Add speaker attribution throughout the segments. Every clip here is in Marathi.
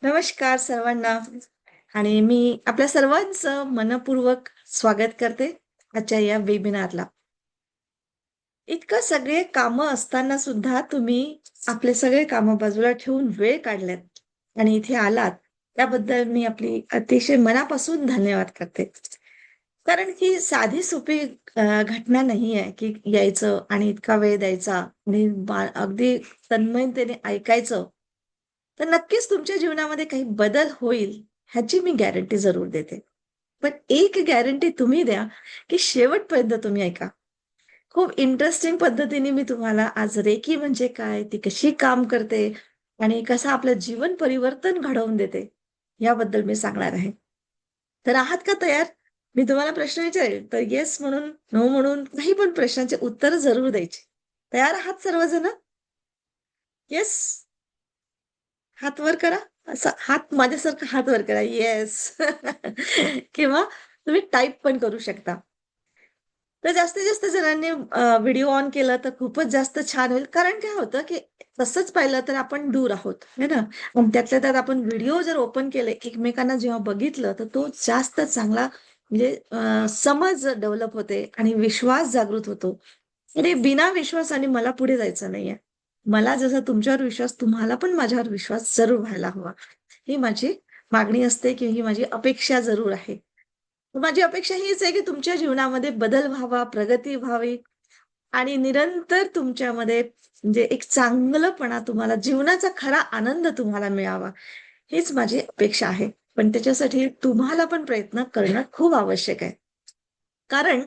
Speaker 1: नमस्कार सर्वांना आणि मी आपल्या सर्वांचं मनपूर्वक स्वागत करते आजच्या या वेबिनारला. इतकं सगळे कामं असताना सुद्धा तुम्ही आपले सगळे कामं बाजूला ठेवून वेळ काढल्यात आणि इथे आलात त्याबद्दल मी आपली अतिशय मनापासून धन्यवाद करते. कारण ही साधी सोपी घटना नाही आहे की यायचं आणि इतका वेळ द्यायचा आणि अगदी तन्मयतेने ऐकायचं. तर नक्कीच तुमच्या जीवनामध्ये काही बदल होईल ह्याची मी गॅरंटी जरूर देते. पण एक गॅरंटी तुम्ही द्या की शेवटपर्यंत तुम्ही ऐका. खूप इंटरेस्टिंग पद्धतीने मी तुम्हाला आज रेकी म्हणजे काय, ती कशी काम करते आणि कसं आपलं जीवन परिवर्तन घडवून देते, याबद्दल मी सांगणार आहे. तर आहात का तयार? मी तुम्हाला प्रश्न विचारेल, तर येस म्हणून, नो म्हणून काही पण प्रश्नांचे उत्तर जरूर द्यायची. तयार आहात सर्वजण? येस? हात वर करा. असा हात माझ्यासारखा हात वर करा. येस. किंवा तुम्ही टाइप पण करू शकता. तर जास्तीत जास्त जणांनी व्हिडिओ ऑन केला तर खूपच जास्त छान होईल. कारण काय होतं, की तसंच पाहिलं तर आपण दूर आहोत, है ना? पण त्यातल्या त्यात आपण व्हिडिओ जर ओपन केले, एकमेकांना जेव्हा बघितलं, तर तो जास्त चांगला म्हणजे समज डेव्हलप होते आणि विश्वास जागृत होतो. आणि बिना विश्वासाने मला पुढे जायचं नाहीये. मला जसा तुमच्यावर विश्वास, तुम्हाला पण माझ्यावर विश्वास जरूर व्हायला हवा. ही माझी मागणी असते किंवा ही माझी अपेक्षा जरूर आहे. माझी अपेक्षा हीच आहे की तुमच्या जीवनामध्ये बदल व्हावा, प्रगती व्हावी आणि निरंतर तुमच्यामध्ये म्हणजे एक चांगलंपणा तुम्हाला जीवनाचा खरा आनंद तुम्हाला मिळावा. हीच माझी अपेक्षा आहे. पण त्याच्यासाठी तुम्हाला पण प्रयत्न करणं खूप आवश्यक आहे. कारण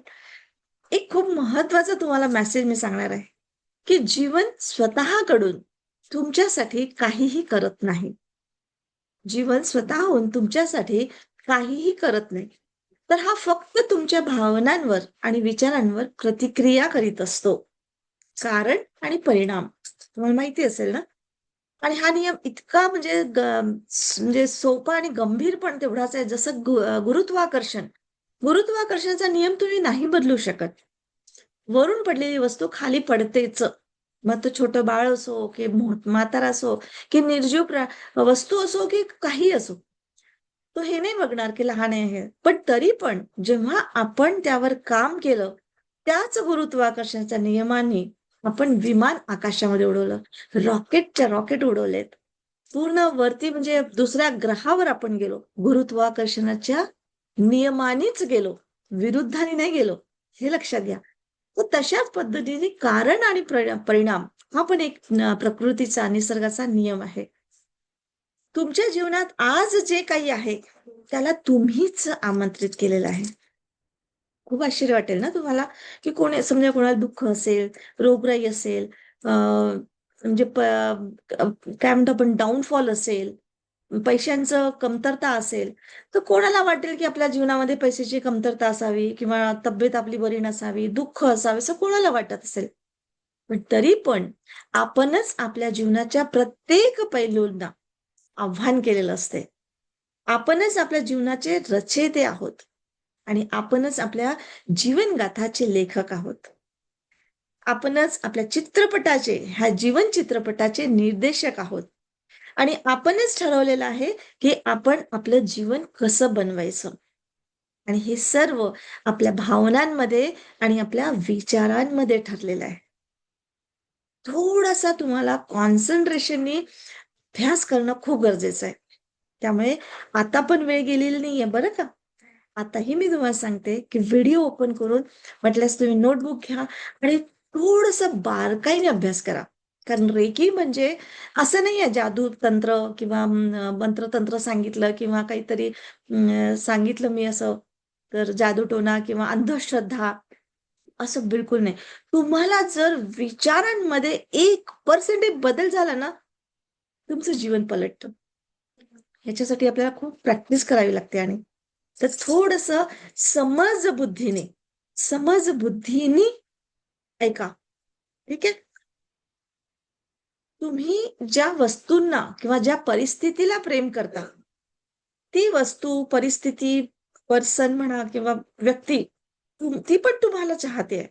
Speaker 1: एक खूप महत्वाचा तुम्हाला मेसेज मी सांगणार आहे, की जीवन स्वतःकडून तुमच्यासाठी काहीही करत नाही. जीवन स्वतःहून तुमच्यासाठी काहीही करत नाही. तर हा फक्त तुमच्या भावनांवर आणि विचारांवर प्रतिक्रिया करीत असतो. कारण आणि परिणाम तुम्हाला माहिती असेल ना? आणि हा नियम इतका म्हणजे म्हणजे सोपा आणि गंभीर पण तेवढाच आहे जसं गुरुत्वाकर्षण. गुरुत्वाकर्षणाचा नियम तुम्ही नाही बदलू शकत. वरून पडलेली वस्तू खाली पडतेच. मग तो छोटं बाळ असो, की म्हातारा असो, की निर्जीव वस्तू असो, की काही असो. तो हे नाही बघणार की लहान आहे. पण तरी पण जेव्हा आपण त्यावर काम केलं, त्याच गुरुत्वाकर्षणाच्या नियमांनी आपण विमान आकाशामध्ये उडवलं. रॉकेटच्या रॉकेट उडवलेत. पूर्ण वरती म्हणजे दुसऱ्या ग्रहावर आपण गेलो. गुरुत्वाकर्षणाच्या नियमानेच गेलो. विरुद्धाने नाही गेलो. हे लक्षात घ्या. तर तशाच पद्धतीने कारण आणि परिणाम हा पण एक प्रकृतीचा, निसर्गाचा नियम आहे. तुमच्या जीवनात आज जे काही आहे, त्याला तुम्हीच आमंत्रित केलेलं आहे. खूप आश्चर्य वाटेल ना तुम्हाला, की कोणी समजा कोणाला दुःख असेल, रोगराई असेल, म्हणजे काय म्हणतो आपण डाउनफॉल असेल, पैशांचं कमतरता असेल, तर कोणाला वाटेल, की आपल्या जीवनामध्ये पैशाची कमतरता असावी किंवा तब्येत आपली बरी नसावी, दुःख असावे, असं कोणाला वाटत असेल. पण तरी पण आपणच आपल्या जीवनाच्या प्रत्येक पैलूंना आव्हान केलेलं असते. आपणच आपल्या जीवनाचे रचयिते आहोत आणि आपणच आपल्या जीवनगाथाचे लेखक आहोत. आपणच आपल्या चित्रपटाचे, ह्या जीवन चित्रपटाचे निर्देशक आहोत आणि आपणच ठरवलेलं आहे, की आपण आपलं जीवन कसं बनवायचं आणि हे सर्व आपल्या भावनांमध्ये आणि आपल्या विचारांमध्ये ठरलेलं आहे. थोडासा तुम्हाला कॉन्सन्ट्रेशननी अभ्यास करणं खूप गरजेचं आहे. त्यामुळे आता पण वेळ गेलेली नाहीये बरं का. आताही मी तुम्हाला सांगते, की व्हिडिओ ओपन करून वाटल्यास तुम्ही नोटबुक घ्या आणि थोडंसं बारकाईने अभ्यास करा. कारण रेकी म्हणजे असं नाहीये जादू तंत्र किंवा मंत्रतंत्र सांगितलं किंवा काहीतरी सांगितलं मी असं, तर जादूटोणा किंवा अंधश्रद्धा असं बिलकुल नाही. तुम्हाला जर विचारांमध्ये 1% बदल झाला ना, तुमचं जीवन पलटतं. ह्याच्यासाठी आपल्याला खूप प्रॅक्टिस करावी लागते आणि तर थोडंसं समजबुद्धीने समजबुद्धीने ऐका. ठीक आहे? तुम्ही ज्या वस्तूंना किंवा ज्या परिस्थितीला प्रेम करता, ती वस्तू, परिस्थिती, पर्सन म्हणा किंवा व्यक्ती, ती पण तुम्हाला चाहते आहे.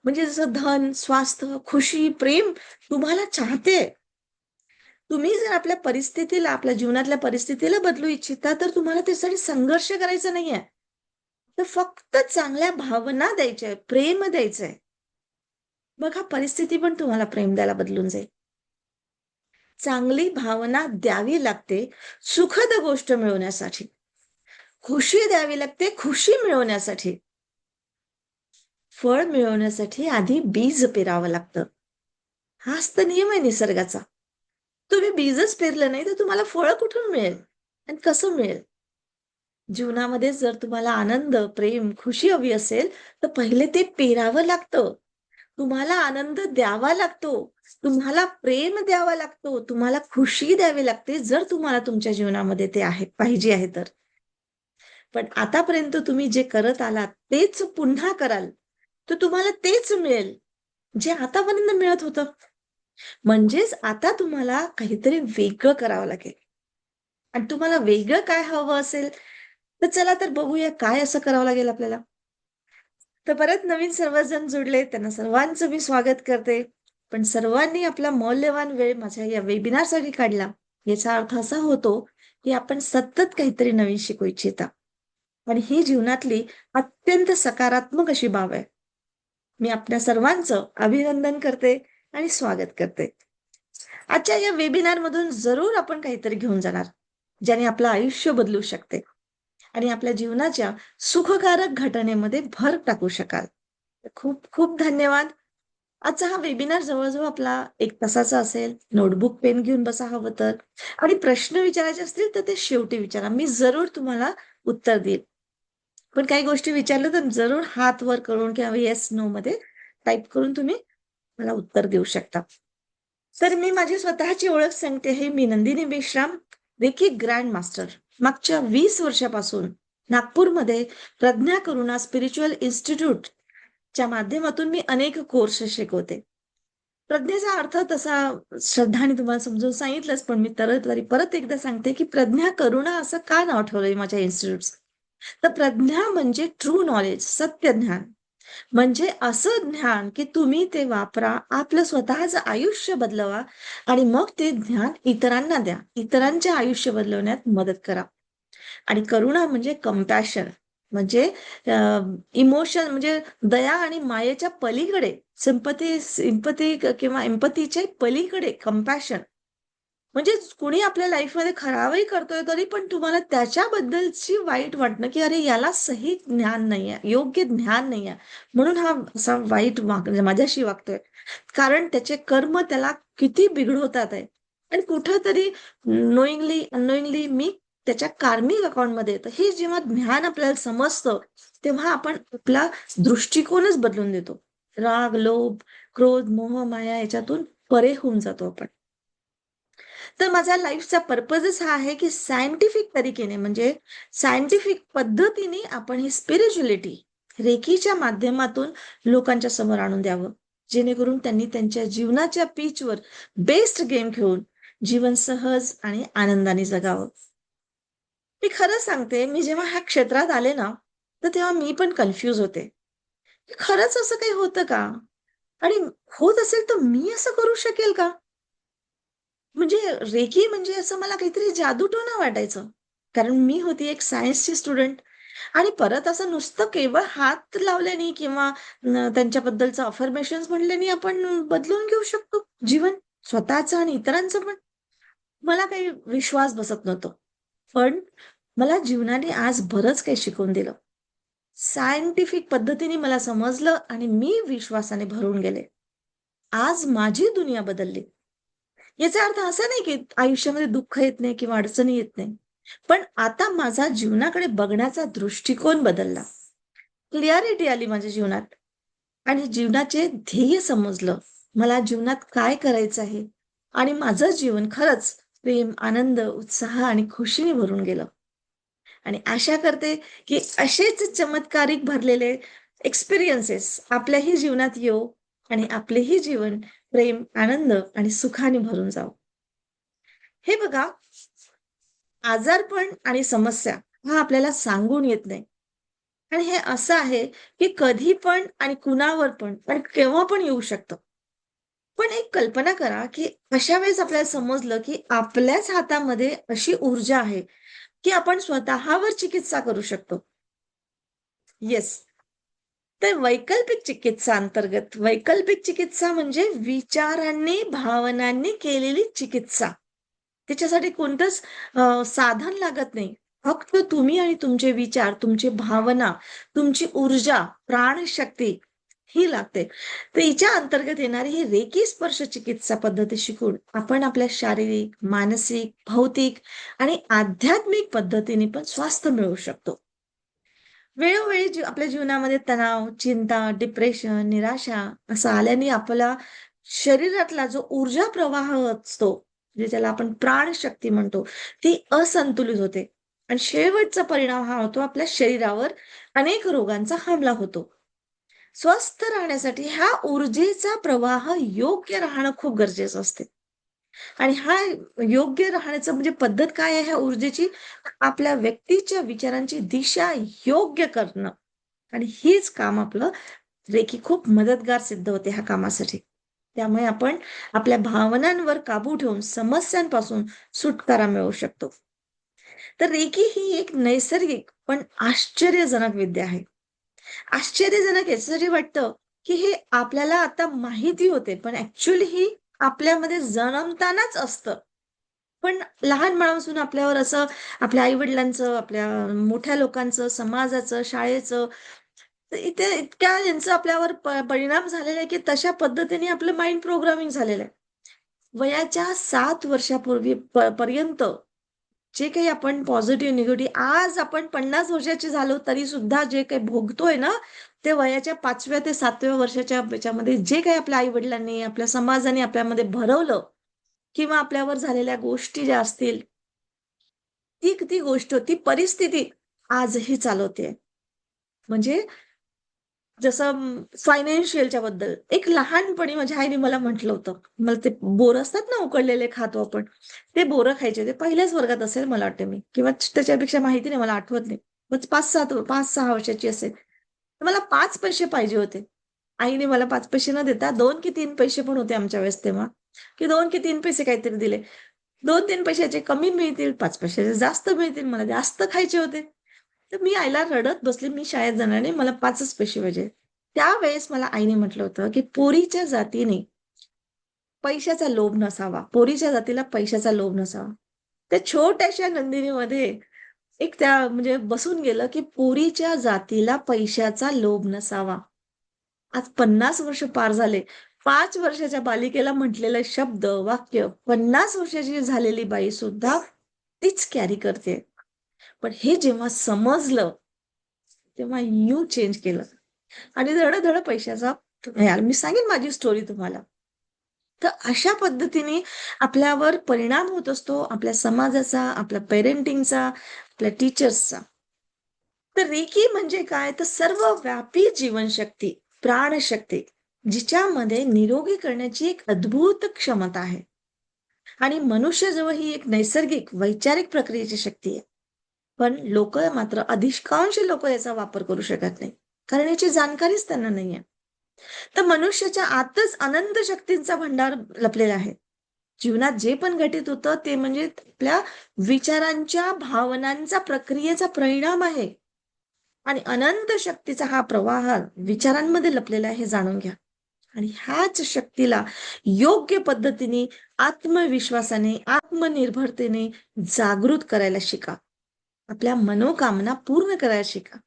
Speaker 1: म्हणजे जसं धन, स्वास्थ्य, खुशी, प्रेम तुम्हाला चाहते. तुम्ही जर आपल्या परिस्थितीला, आपल्या जीवनातल्या परिस्थितीला बदलू इच्छिता, तर तुम्हाला त्यासाठी संघर्ष करायचा नाहीये. तर फक्त चांगल्या भावना द्यायच्या आहे, प्रेम द्यायचंय. बघा परिस्थिती पण तुम्हाला प्रेम द्यायला बदलून जाईल. चांगली भावना द्यावी लागते सुखद गोष्ट मिळवण्यासाठी. खुशी द्यावी लागते खुशी मिळवण्यासाठी. फळ मिळवण्यासाठी आधी बीज पेरावं लागतं. हाच तर नियम आहे निसर्गाचा. तुम्ही बीजच पेरलं नाही तर तुम्हाला फळ कुठून मिळेल आणि कसं मिळेल? जीवनामध्ये जर तुम्हाला आनंद, प्रेम, खुशी हवी असेल, तर पहिले ते पेरावं लागतं. तुम्हाला आनंद द्यावा लागतो. तुम्हाला प्रेम द्यावा लागतो. तुम्हाला खुशी द्यावी लागते, जर तुम्हाला तुमच्या जीवनामध्ये ते आहे पाहिजे आहे तर. पण आतापर्यंत तुम्ही जे करत आलात, तेच पुन्हा कराल, तर तुम्हाला तेच मिळेल, जे आतापर्यंत मिळत होतं. म्हणजेच आता तुम्हाला काहीतरी वेगळं करावं लागेल. आणि तुम्हाला वेगळं काय हवं असेल, तर चला तर बघूया काय असं करावं लागेल आपल्याला. तर परत नवीन सर्वजण जुडले, त्यांना सर्वांचं मी स्वागत करते. पण सर्वांनी आपला मौल्यवान वेळ माझ्या या वेबिनारसाठी काढला. याचा अर्थ असा होतो, की आपण सतत काहीतरी नवीन शिकू इच्छिता. आणि ही जीवनातली अत्यंत सकारात्मक अशी बाब आहे. मी आपल्या सर्वांचं अभिनंदन करते आणि स्वागत करते. आजच्या या वेबिनारमधून जरूर आपण काहीतरी घेऊन जाणार, ज्याने आपलं आयुष्य बदलू शकते आणि आपल्या जीवनाच्या सुखकारक घटनेमध्ये भर टाकू शकाल. खूप खूप धन्यवाद. आजचा हा वेबिनार जवळ-जवळ आपला 1 तासाचा असेल. नोटबुक, पेन घेऊन बसा हवं तर. आणि प्रश्न विचारायचे असतील तर ते शेवटी विचारा. मी जरूर तुम्हाला उत्तर देईल. पण काही गोष्टी विचारल्या तर जरूर हात वर करून किंवा येस, नो मध्ये टाइप करून तुम्ही मला उत्तर देऊ शकता. तर मी माझी स्वतःची ओळख सांगते आहे. मी Nandini Meshram, reiki grand master. मागच्या 20 वर्षापासून नागपूरमध्ये प्रज्ञा करुणा स्पिरिच्युअल इन्स्टिट्यूटच्या माध्यमातून मी अनेक कोर्स शिकवते. प्रज्ञेचा अर्थ तसा श्रद्धाने तुम्हाला समजून सांगितलंच, पण मी तरी परत एकदा सांगते, की प्रज्ञा करुणा असं का नाव ठेवलंय माझ्या इन्स्टिट्यूटचं? तर प्रज्ञा म्हणजे ट्रू नॉलेज, सत्य ज्ञान. म्हणजे असं ज्ञान, की तुम्ही ते वापरा, आपलं स्वतःचं आयुष्य बदलवा आणि मग ते ज्ञान इतरांना द्या. इतरांचे आयुष्य बदलवण्यात मदत करा. आणि करुणा म्हणजे कंपॅशन म्हणजे इमोशन म्हणजे दया आणि मायेच्या पलीकडे सिंपती किंवा एम्पथीच्या पलीकडे कंपॅशन म्हणजे कुणी आपल्या लाईफमध्ये खराबही करतोय तरी पण तुम्हाला त्याच्याबद्दलची वाईट वाटणं, की अरे याला सही ज्ञान नाहीये, योग्य ज्ञान नाहीये. म्हणून हा असा वाईट म्हणजे माझ्याशी वागतोय. कारण त्याचे कर्म त्याला किती बिघडवतात आहे. आणि कुठेतरी नोईंगली, अननोईंगली मी त्याच्या कार्मिक अकाउंटमध्ये येतं. हे जेव्हा ज्ञान आपल्याला समजतं, तेव्हा आपण आपला दृष्टिकोनच बदलून देतो. राग, लोभ, क्रोध, मोह, माया याच्यातून परे होऊन जातो आपण. तर माझा लाईफचा पर्पजच हा आहे, की सायंटिफिक तरीकेने म्हणजे सायंटिफिक पद्धतीने आपण ही स्पिरिच्युअलिटी रेकीच्या माध्यमातून लोकांच्या समोर आणून द्यावं. जेणेकरून त्यांनी त्यांच्या जीवनाच्या पिचवर बेस्ट गेम खेळून जीवन सहज आणि आनंदाने जगावं. मी खरं सांगते, मी जेव्हा ह्या क्षेत्रात आले ना, तर तेव्हा मी पण कन्फ्यूज होते. की खरंच असं काही होतं का? आणि होत असेल तर मी असं करू शकेल का? म्हणजे रेकी म्हणजे असं मला काहीतरी जादूटोणा वाटायचं. कारण मी होती एक सायन्सची स्टुडंट आणि परत असं नुसतं केवळ हात लावल्याने किंवा त्यांच्याबद्दलचं अफर्मेशन्स म्हणल्याने आपण बदलून घेऊ शकतो जीवन, स्वतःचं आणि इतरांचं पण. मला काही विश्वास बसत नव्हतं. पण मला जीवनाने आज बरंच काही शिकवून दिलं. सायंटिफिक पद्धतीने मला समजलं आणि मी विश्वासाने भरून गेले. आज माझी दुनिया बदलली. याचा अर्थ असा नाही की आयुष्यामध्ये दुःख येत नाही किंवा अडचणी येत नाही. पण आता माझा जीवनाकडे बघण्याचा दृष्टिकोन बदलला. क्लिअरिटी आली माझ्या जीवनात आणि जीवनाचे ध्येय समजलं. मला जीवनात काय करायचं आहे आणि माझं जीवन खरंच प्रेम, आनंद, उत्साह आणि खुशीने भरून गेलं. आणि आशा करते की असेच चमत्कारिक भरलेले एक्सपिरियन्सेस आपल्याही जीवनात येवो आणि आपलेही जीवन प्रेम, आनंद आणि सुखाने भरून जावो. हे बघा, आजारपण आणि समस्या हा आपल्याला सांगून येत नाही. आणि हे असं आहे, की कधी पण आणि कुणावर पण आणि केव्हा पण येऊ शकतं. पण एक कल्पना करा, की अशा वेळेस आपल्याला समजलं, की आपल्याच हातामध्ये अशी ऊर्जा आहे, की आपण स्वतःवर चिकित्सा करू शकतो. येस. तर वैकल्पिक चिकित्सा अंतर्गत वैकल्पिक चिकित्सा म्हणजे विचारांनी, भावनांनी केलेली चिकित्सा. त्याच्यासाठी कोणतंच साधन लागत नाही. फक्त तुम्ही आणि तुमचे विचार, तुमची भावना, तुमची ऊर्जा, प्राणशक्ती ही लागते. तर हिच्या अंतर्गत येणारी ही रेकी स्पर्श चिकित्सा पद्धती शिकून आपण आपल्या शारीरिक, मानसिक, भौतिक आणि आध्यात्मिक पद्धतीने पण स्वास्थ्य मिळवू शकतो. वेळोवेळी आपल्या जीवनामध्ये तणाव, चिंता, डिप्रेशन, निराशा असं आल्याने आपला शरीरातला जो ऊर्जा प्रवाह असतो, म्हणजे ज्याला आपण प्राणशक्ती म्हणतो, ती असंतुलित होते. आणि शेवटचा परिणाम हा होतो आपल्या शरीरावर अनेक रोगांचा हमला होतो. स्वस्थ राहण्यासाठी ह्या ऊर्जेचा प्रवाह योग्य राहणं खूप गरजेचं असते. आणि हा योग्य राहण्याचं म्हणजे पद्धत काय आहे ह्या ऊर्जेची? आपल्या व्यक्तीच्या विचारांची दिशा योग्य करणं. आणि हीच काम आपलं रेकी खूप मदतगार सिद्ध होते ह्या कामासाठी. त्यामुळे आपण आपल्या भावनांवर काबू ठेवून समस्यांपासून सुटकारा मिळवू शकतो. तर रेकी ही एक नैसर्गिक पण आश्चर्यजनक विद्या आहे. आश्चर्यजनक याच्यासाठी वाटतं, की हे आपल्याला आता माहिती होते, पण ॲक्चुअली ही आपल्यामध्ये जन्मतानाच असतं. पण लहानपणापासून आपल्यावर असं आपल्या आई-वडिलांचं, आपल्या मोठ्या लोकांचं, समाजाचं, शाळेचं तर इथे इतक्या यांचा आपल्यावर परिणाम झालेला आहे, की तशा पद्धतीने आपलं माइंड प्रोग्रामिंग झालेलं आहे. वयाच्या 7 वर्षापूर्वी पर्यंत जे काही आपण पॉझिटिव्ह, निगेटिव्ह आज आपण 50 वर्षाचे झालो तरी सुद्धा जे काही भोगतोय ना, ते वयाच्या 5व्या ते 7व्या वर्षाच्या ह्याच्यामध्ये जे काही आपल्या आई-वडिलांनी, आपल्या समाजाने आपल्यामध्ये भरवलं किंवा आपल्यावर झालेल्या गोष्टी ज्या असतील, ती ती गोष्ट, ती परिस्थिती आजही चालवते. म्हणजे जसं फायनान्शियलच्या बद्दल. एक लहानपणी माझ्या आईने मला म्हटलं होतं. मला ते बोरं असतात ना उकडलेले खातो आपण. ते बोरं खायचे. ते पहिल्याच वर्गात असेल मला वाटते मी किंवा त्याच्यापेक्षा माहिती नाही मला आठवत नाही. मग 5-6 वर्षाची असेल. तर मला 5 पैसे पाहिजे होते. आईने मला 5 पैसे न देता 2 की 3 पैसे पण होते आमच्या वेळेस तेव्हा, की 2 की 3 पैसे काहीतरी दिले. 2-3 पैशाचे कमी मिळतील, 5 पैशाचे जास्त मिळतील. मला जास्त खायचे होते. तर मी आईला रडत बसले, "मी शाळेत जाणार नाही. मला 5च पैसे पाहिजे." त्यावेळेस मला आईने म्हटलं होतं, की पोरीच्या जातीने पैशाचा लोभ नसावा. पोरीच्या जातीला पैशाचा लोभ नसावा. त्या छोट्याशा नंदिनीमध्ये एक त्या म्हणजे बसून गेलं, की पोरीच्या जातीला पैशाचा लोभ नसावा. आज 50 वर्ष पार झाले. 5 वर्षाच्या बालिकेला म्हटलेलं शब्द, वाक्य 50 वर्षाची झालेली बाई सुद्धा तीच कॅरी करते. पण हे जेव्हा समजलं, तेव्हा यू चेंज केलं आणि धड-धड पैशाचा यार मी सांगेन माझी स्टोरी तुम्हाला. तर अशा पद्धतीने आपल्यावर परिणाम होत असतो आपल्या समाजाचा, आपल्या पेरेंटिंगचा, आपल्या टीचर्सचा. तर रेकी म्हणजे काय? तर सर्वव्यापी जीवनशक्ती, प्राणशक्ती, जिच्यामध्ये निरोगी करण्याची एक अद्भुत क्षमता आहे. आणि मनुष्याजवळ ही एक नैसर्गिक, वैचारिक प्रक्रियेची शक्ती आहे. पण लोकं मात्र अधिकांश लोकं याचा वापर करू शकत नाही. कारण याची जाणकारीच त्यांना नाहीये. तर मनुष्याच्या आतच अनंत शक्तींचा भंडार लपलेला आहे. जीवनात जे पण घटित होतं ते म्हणजे आपल्या विचारांच्या, भावनांचा, प्रक्रियेचा परिणाम आहे. आणि अनंत शक्तीचा हा प्रवाह विचारांमध्ये लपलेला आहे हे जाणून घ्या. आणि ह्याच शक्तीला योग्य पद्धतीने, आत्मविश्वासाने, आत्मनिर्भरतेने जागृत करायला शिका. आपल्या मनोकामना पूर्ण करायला शिका.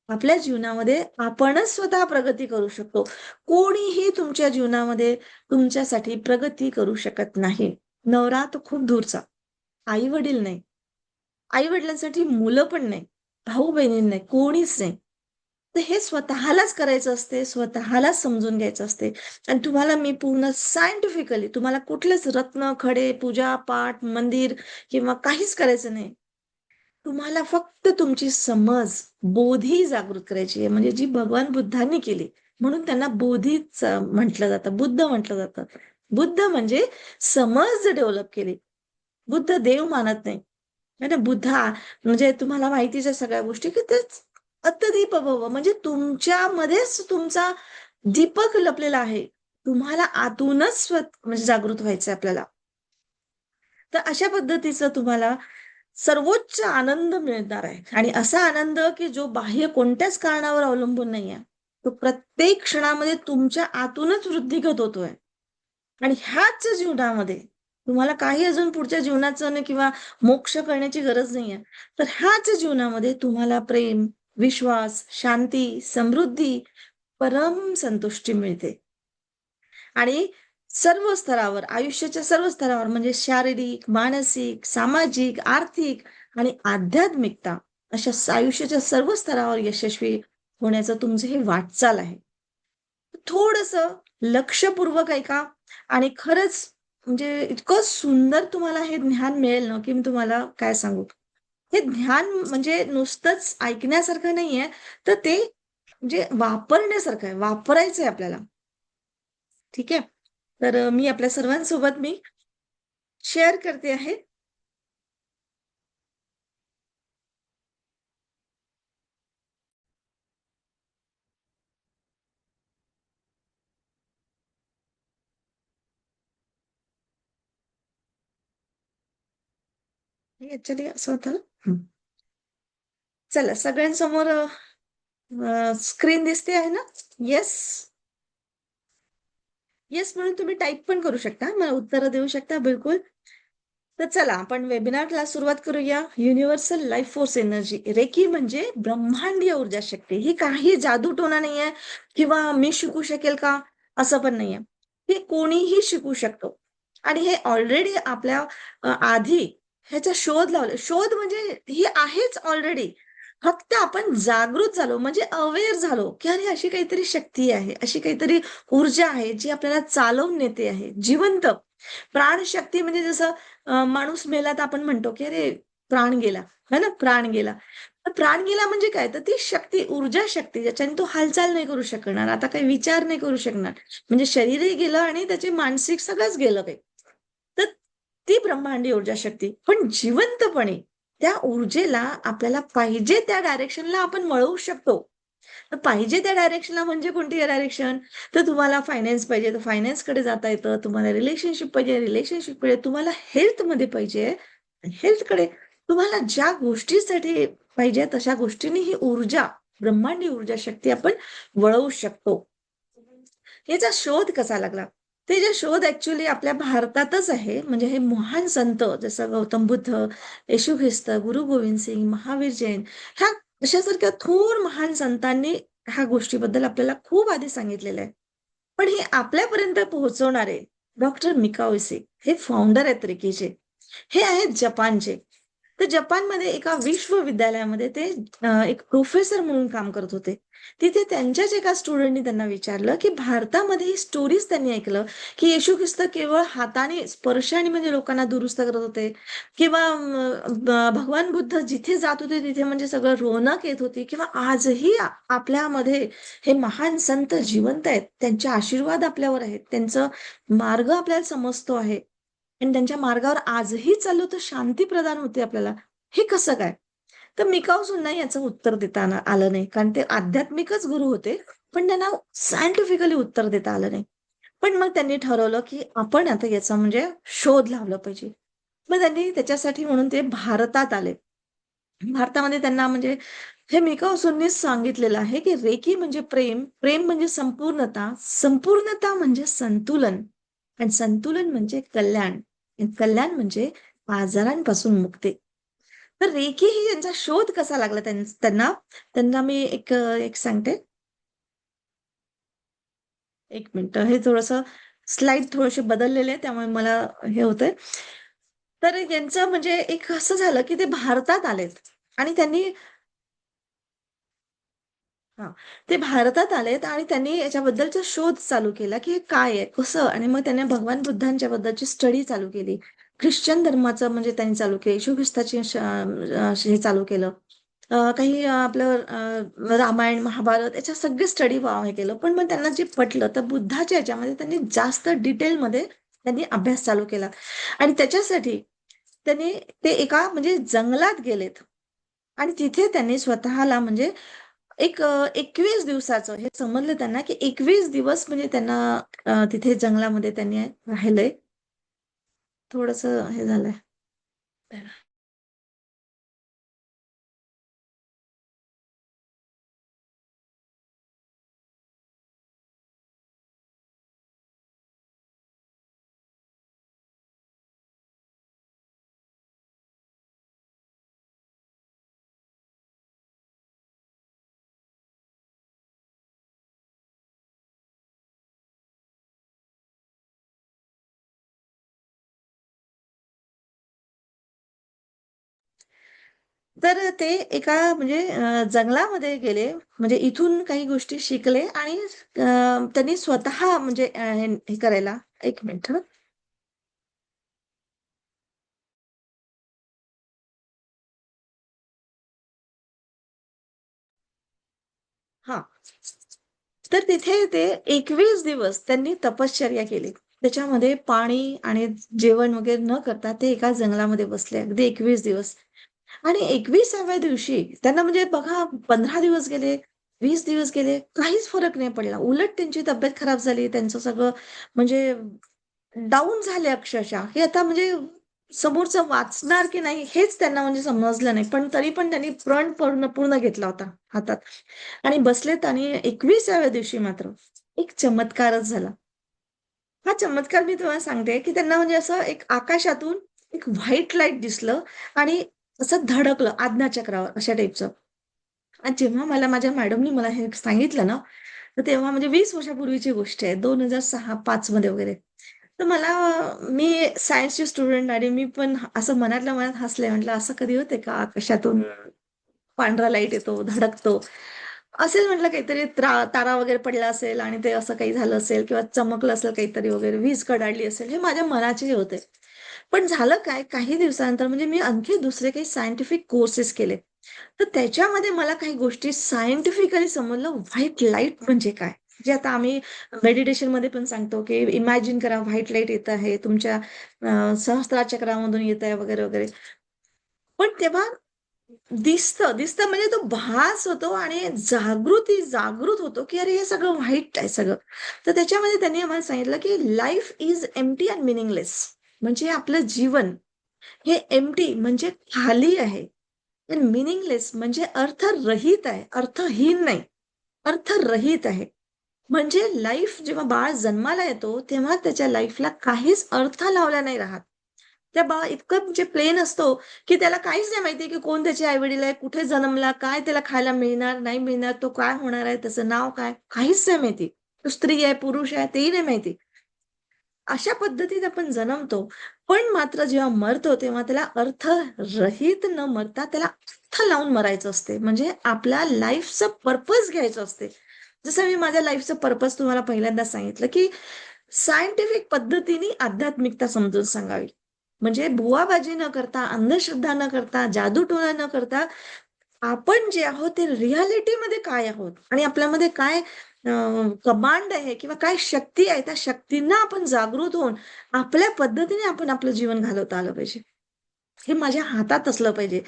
Speaker 1: आपल्या जीवनामध्ये आपणच स्वतः प्रगती करू शकतो. कोणीही तुमच्या जीवनामध्ये तुमच्यासाठी प्रगती करू शकत नाही. नवरा तर खूप दूरचा. आई-वडील नाही. आई-वडिलांसाठी मुलं पण नाही. भाऊ-बहिणी नाही. कोणीच नाही. तर हे स्वतःलाच करायचं असते, स्वतःलाच समजून घ्यायचं असते. आणि तुम्हाला मी पूर्ण सायंटिफिकली तुम्हाला कुठलेच रत्न, खडे, पूजा-पाठ, मंदिर किंवा काहीच करायचं नाही. तुम्हाला फक्त तुमची समज, बोधी जागृत करायची आहे. म्हणजे जी भगवान बुद्धांनी केली. म्हणून त्यांना बोधीच म्हटलं जातं, बुद्ध म्हटलं जातं. बुद्ध म्हणजे समज डेव्हलप केली. बुद्ध देव मानत नाही. आहे ना, बुद्धा म्हणजे तुम्हाला माहितीच आहे सगळ्या गोष्टी, की तेच अत्तदीप भव म्हणजे तुमच्यामध्येच तुमचा दीपक लपलेला आहे. तुम्हाला आतूनच म्हणजे जागृत व्हायचंय आपल्याला. तर अशा पद्धतीचं तुम्हाला सर्वोच्च आनंद मिळणार आहे आणि असा आनंद की जो बाह्य कोणत्याच कारणावर अवलंबून नाहीये. तो प्रत्येक क्षणामध्ये तुमच्या आतूनच वृद्धिंगत होतोय. आणि ह्याच जीवनामध्ये तुम्हाला काही अजून पुढच्या जीवनाचं किंवा मोक्ष करण्याची गरज नाहीये. तर ह्याच जीवनामध्ये तुम्हाला प्रेम, विश्वास, शांती, समृद्धी, परम संतुष्टी मिळते. आणि सर्व स्तरावर, आयुष्याच्या सर्व स्तरावर म्हणजे शारीरिक, मानसिक, सामाजिक, आर्थिक आणि आध्यात्मिकता अशा आयुष्याच्या सर्व स्तरावर यशस्वी होण्याचं तुमचं हे वाटचाल आहे. थोडंसं लक्षपूर्वक ऐका आणि खरंच म्हणजे इतकं सुंदर तुम्हाला हे ज्ञान मिळेल ना, की मी तुम्हाला काय सांगू. हे ज्ञान म्हणजे नुसतंच ऐकण्यासारखं नाहीये, तर ते म्हणजे वापरण्यासारखं आहे. वापरायचंय आपल्याला. ठीक आहे? तर मी आपल्या सर्वांसोबत मी शेअर करते आहे. ॲक्चुअली असं होतं ना. चला सगळ्यांसमोर स्क्रीन दिसते आहे ना? येस? येस म्हणून तुम्ही टाइप पण करू शकता. मला उत्तरं देऊ शकता बिलकुल. तर चला आपण वेबिनारला सुरुवात करूया. Universal life force energy. Reiki म्हणजे ब्रह्मांडीय ऊर्जा शक्ती. ही काही जादूटोणा नाहीये किंवा मी शिकू शकेल का असं पण नाहीये. हे कोणीही शिकू शकतो. आणि हे ऑलरेडी आपल्या आधी ह्याचा शोध लावला. शोध म्हणजे ही आहेच ऑलरेडी. फक्त आपण जागृत झालो म्हणजे अवेअर झालो, की अरे अशी काहीतरी शक्ती आहे, अशी काहीतरी ऊर्जा आहे जी आपल्याला चालवून नेते आहे. जिवंत प्राणशक्ती म्हणजे जसं माणूस मेला तर आपण म्हणतो की अरे प्राण गेला, है ना, प्राण गेला. तर प्राण गेला म्हणजे काय, तर ती शक्ती, ऊर्जा शक्ती ज्याच्याने तो हालचाल नाही करू शकणार, आता काही विचार नाही करू शकणार, म्हणजे शरीरही गेलं आणि त्याचे मानसिक सगळंच गेलं काही. तर ती ब्रह्मांडी ऊर्जा शक्ती पण जिवंतपणे त्या ऊर्जेला आपल्याला पाहिजे त्या डायरेक्शनला आपण वळवू शकतो. तर पाहिजे त्या डायरेक्शनला म्हणजे कोणती डायरेक्शन, तर तुम्हाला फायनान्स पाहिजे तर फायनान्सकडे जाता येतं, तुम्हाला रिलेशनशिप पाहिजे रिलेशनशिपकडे, तुम्हाला हेल्थमध्ये पाहिजे हेल्थकडे, तुम्हाला ज्या गोष्टीसाठी पाहिजे तशा गोष्टींनी ही ऊर्जा, ब्रह्मांडी ऊर्जा शक्ती आपण वळवू शकतो. याचा शोध कसा लागला, ते जे शोध ऍक्च्युली आपल्या भारतातच आहे. म्हणजे हे महान संत जसं गौतम बुद्ध, येशू ख्रिस्त, गुरु गोविंद सिंग, महावीर जैन, ह्या अशासारख्या थोर महान संतांनी ह्या गोष्टीबद्दल आपल्याला खूप आधी सांगितलेलं आहे. पण हे आपल्यापर्यंत पोहोचवणारे डॉक्टर मिकाओ इसे, हे फाउंडर आहेत रेकीचे. हे आहेत जपानचे. तर जपानमध्ये एका विश्वविद्यालयामध्ये ते एक प्रोफेसर म्हणून काम करत होते. तिथे त्यांच्याच एका स्टुडंटनी त्यांना विचारलं, की भारतामध्ये ही स्टोरीज त्यांनी ऐकलं, की येशू ख्रिस्त केवळ हाताने स्पर्शाने म्हणजे लोकांना दुरुस्त करत होते किंवा भगवान बुद्ध जिथे जात होते तिथे म्हणजे सगळं रौनक येत होती किंवा आजही आपल्यामध्ये हे महान संत जिवंत आहेत. त्यांचे आशीर्वाद आपल्यावर आहेत. त्यांचं मार्ग आपल्याला समजतो आहे. आणि त्यांच्या मार्गावर आजही चाललो तर शांती प्रदान होते आपल्याला. हे कसं काय? तर मिकाऊ सुद्धा याचं उत्तर देता आलं नाही. कारण ते आध्यात्मिकच गुरु होते. पण त्यांना सायंटिफिकली उत्तर देता आलं नाही. पण मग त्यांनी ठरवलं, की आपण आता याचा म्हणजे शोध लावला पाहिजे. मग त्यांनी त्याच्यासाठी म्हणून ते भारतात आले. भारतामध्ये त्यांना म्हणजे हे मिकाऊसूंनीच सांगितलेलं आहे, की रेकी म्हणजे प्रेम, प्रेम म्हणजे संपूर्णता, संपूर्णता म्हणजे संतुलन आणि संतुलन म्हणजे कल्याण आणि कल्याण म्हणजे आजारांपासून मुक्ती. तर रेकी ही यांचा शोध कसा लागला त्यांना त्यांना मी एक सांगते. एक मिनिट हे थोडंसं स्लाइड थोडेसे बदललेले आहे त्यामुळे मला हे होतंय. तर यांचं म्हणजे एक असं झालं, की ते भारतात आलेत आणि त्यांनी हां. ते भारतात आलेत आणि त्यांनी याच्याबद्दलचा शोध चालू केला, की हे काय आहे? कसं? आणि मग त्यांनी भगवान बुद्धांच्या बद्दलची स्टडी चालू केली. ख्रिश्चन धर्माचं म्हणजे त्यांनी चालू केलं. येशू ख्रिस्ताची हे चालू केलं. काही आपलं रामायण, महाभारत याच्या सगळे स्टडी हे केलं. पण मग त्यांना जे पटलं तर बुद्धाच्या ह्याच्यामध्ये त्यांनी जास्त डिटेलमध्ये त्यांनी अभ्यास चालू केला आणि त्याच्यासाठी त्यांनी ते एका म्हणजे जंगलात गेलेत आणि तिथे त्यांनी स्वतःला म्हणजे एक 21 दिवसाचं हे समजलं त्यांना, की 21 दिवस म्हणजे त्यांना तिथे जंगलामध्ये त्यांनी राहिलंय. थोडंसं हे झालंय. तर ते एका म्हणजे जंगलामध्ये गेले, म्हणजे इथून काही गोष्टी शिकले आणि त्यांनी स्वतः म्हणजे हे करायला. एक मिनिट हं. हां. तर तिथे ते 21 दिवस त्यांनी तपश्चर्या केली. त्याच्यामध्ये पाणी आणि जेवण वगैरे न करता ते एका जंगलामध्ये बसले अगदी 21 दिवस. आणि 21व्या दिवशी त्यांना म्हणजे बघा 15 दिवस गेले, 20 दिवस गेले, काहीच फरक नाही पडला. उलट त्यांची तब्येत खराब झाली. त्यांचं सगळं म्हणजे डाउन झाले अक्षरशः. हे आता म्हणजे समोरचं वाचणार की नाही हेच त्यांना म्हणजे समजलं नाही. पण तरी पण त्यांनी प्रण पूर्ण पूर्ण घेतला होता हातात आणि बसलेत आणि 21व्या दिवशी मात्र एक चमत्कारच झाला. हा चमत्कार मी तुम्हाला सांगते, की त्यांना म्हणजे असं एक आकाशातून एक व्हाईट लाईट दिसलं आणि असं धडकलं आज्ञाचक्रावर अशा टाईपचं. आणि जेव्हा मला माझ्या मॅडमनी मला हे सांगितलं ना, तर तेव्हा म्हणजे 20 वर्षापूर्वीची गोष्ट आहे. 2006-05 मध्ये वगैरे. तर मला मी सायन्सची स्टुडंट आणि मी पण असं मनातल्या मनात हसले. म्हटलं असं कधी होते का आकाशातून पांढरा लाईट येतो, धडकतो. असेल म्हटलं काहीतरी तारा वगैरे पडला असेल आणि ते असं काही झालं असेल किंवा चमकलं असेल काहीतरी वगैरे, वीज कडाडली असेल, हे माझ्या मनाचे हे होते. पण झालं काय, काही दिवसानंतर म्हणजे मी आणखी दुसरे काही सायंटिफिक कोर्सेस केले. तर त्याच्यामध्ये मला काही गोष्टी सायंटिफिकली समजलं व्हाईट लाईट म्हणजे काय? जे आता आम्ही मेडिटेशनमध्ये पण सांगतो, की इमॅजिन करा व्हाईट लाईट येत आहे, तुमच्या सहस्त्रार येत आहे वगैरे, वगैरे. पण तेव्हा दिसतं म्हणजे तो भास होतो आणि जागृत होतो, की अरे हे सगळं वाईट आहे सगळं. तर त्याच्यामध्ये त्यांनी आम्हाला सांगितलं, की life is empty and meaningless. म्हणजे आपलं जीवन हे एम्प्टी म्हणजे खाली आहे. आणि मीनिंगलेस म्हणजे अर्थरहित आहे, अर्थहीन नाही, अर्थरहित आहे. म्हणजे लाईफ जेव्हा बाळ जन्माला येतो, तेव्हा त्याच्या लाईफला काहीच अर्थ लावला नाही राहत. त्या बाळ इतकं म्हणजे प्लेन असतो, की त्याला काहीच नाही माहिती, की कोण त्याचे आई-वडील आहे, कुठे जन्मला, काय त्याला खायला मिळणार, नाही मिळणार, तो काय होणार आहे, त्याचं नाव काय, काहीच नाही माहिती. तो स्त्री आहे, पुरुष आहे, तेही नाही माहिती. अशा पद्धतीत आपण जन्मतो. पण मात्र जेव्हा मरतो, तेव्हा त्याला अर्थरहित न मरता त्याला अर्थ लावून मरायचं असते. म्हणजे आपल्या लाईफचं पर्पज घ्यायचं असते. जसं मी माझ्या लाईफचं पर्पज तुम्हाला पहिल्यांदा सांगितलं, की सायंटिफिक पद्धतीने आध्यात्मिकता समजून सांगावी. म्हणजे भुवाबाजी न करता, अंधश्रद्धा न करता, जादूटोणा न करता, आपण जे आहोत ते रियालिटीमध्ये काय आहोत आणि आपल्यामध्ये काय कमांड आहे किंवा काय शक्ती आहे, त्या शक्तींना आपण जागृत होऊन आपल्या पद्धतीने आपण आपलं जीवन घालवता आलं पाहिजे. हे माझ्या हातात असलं पाहिजे.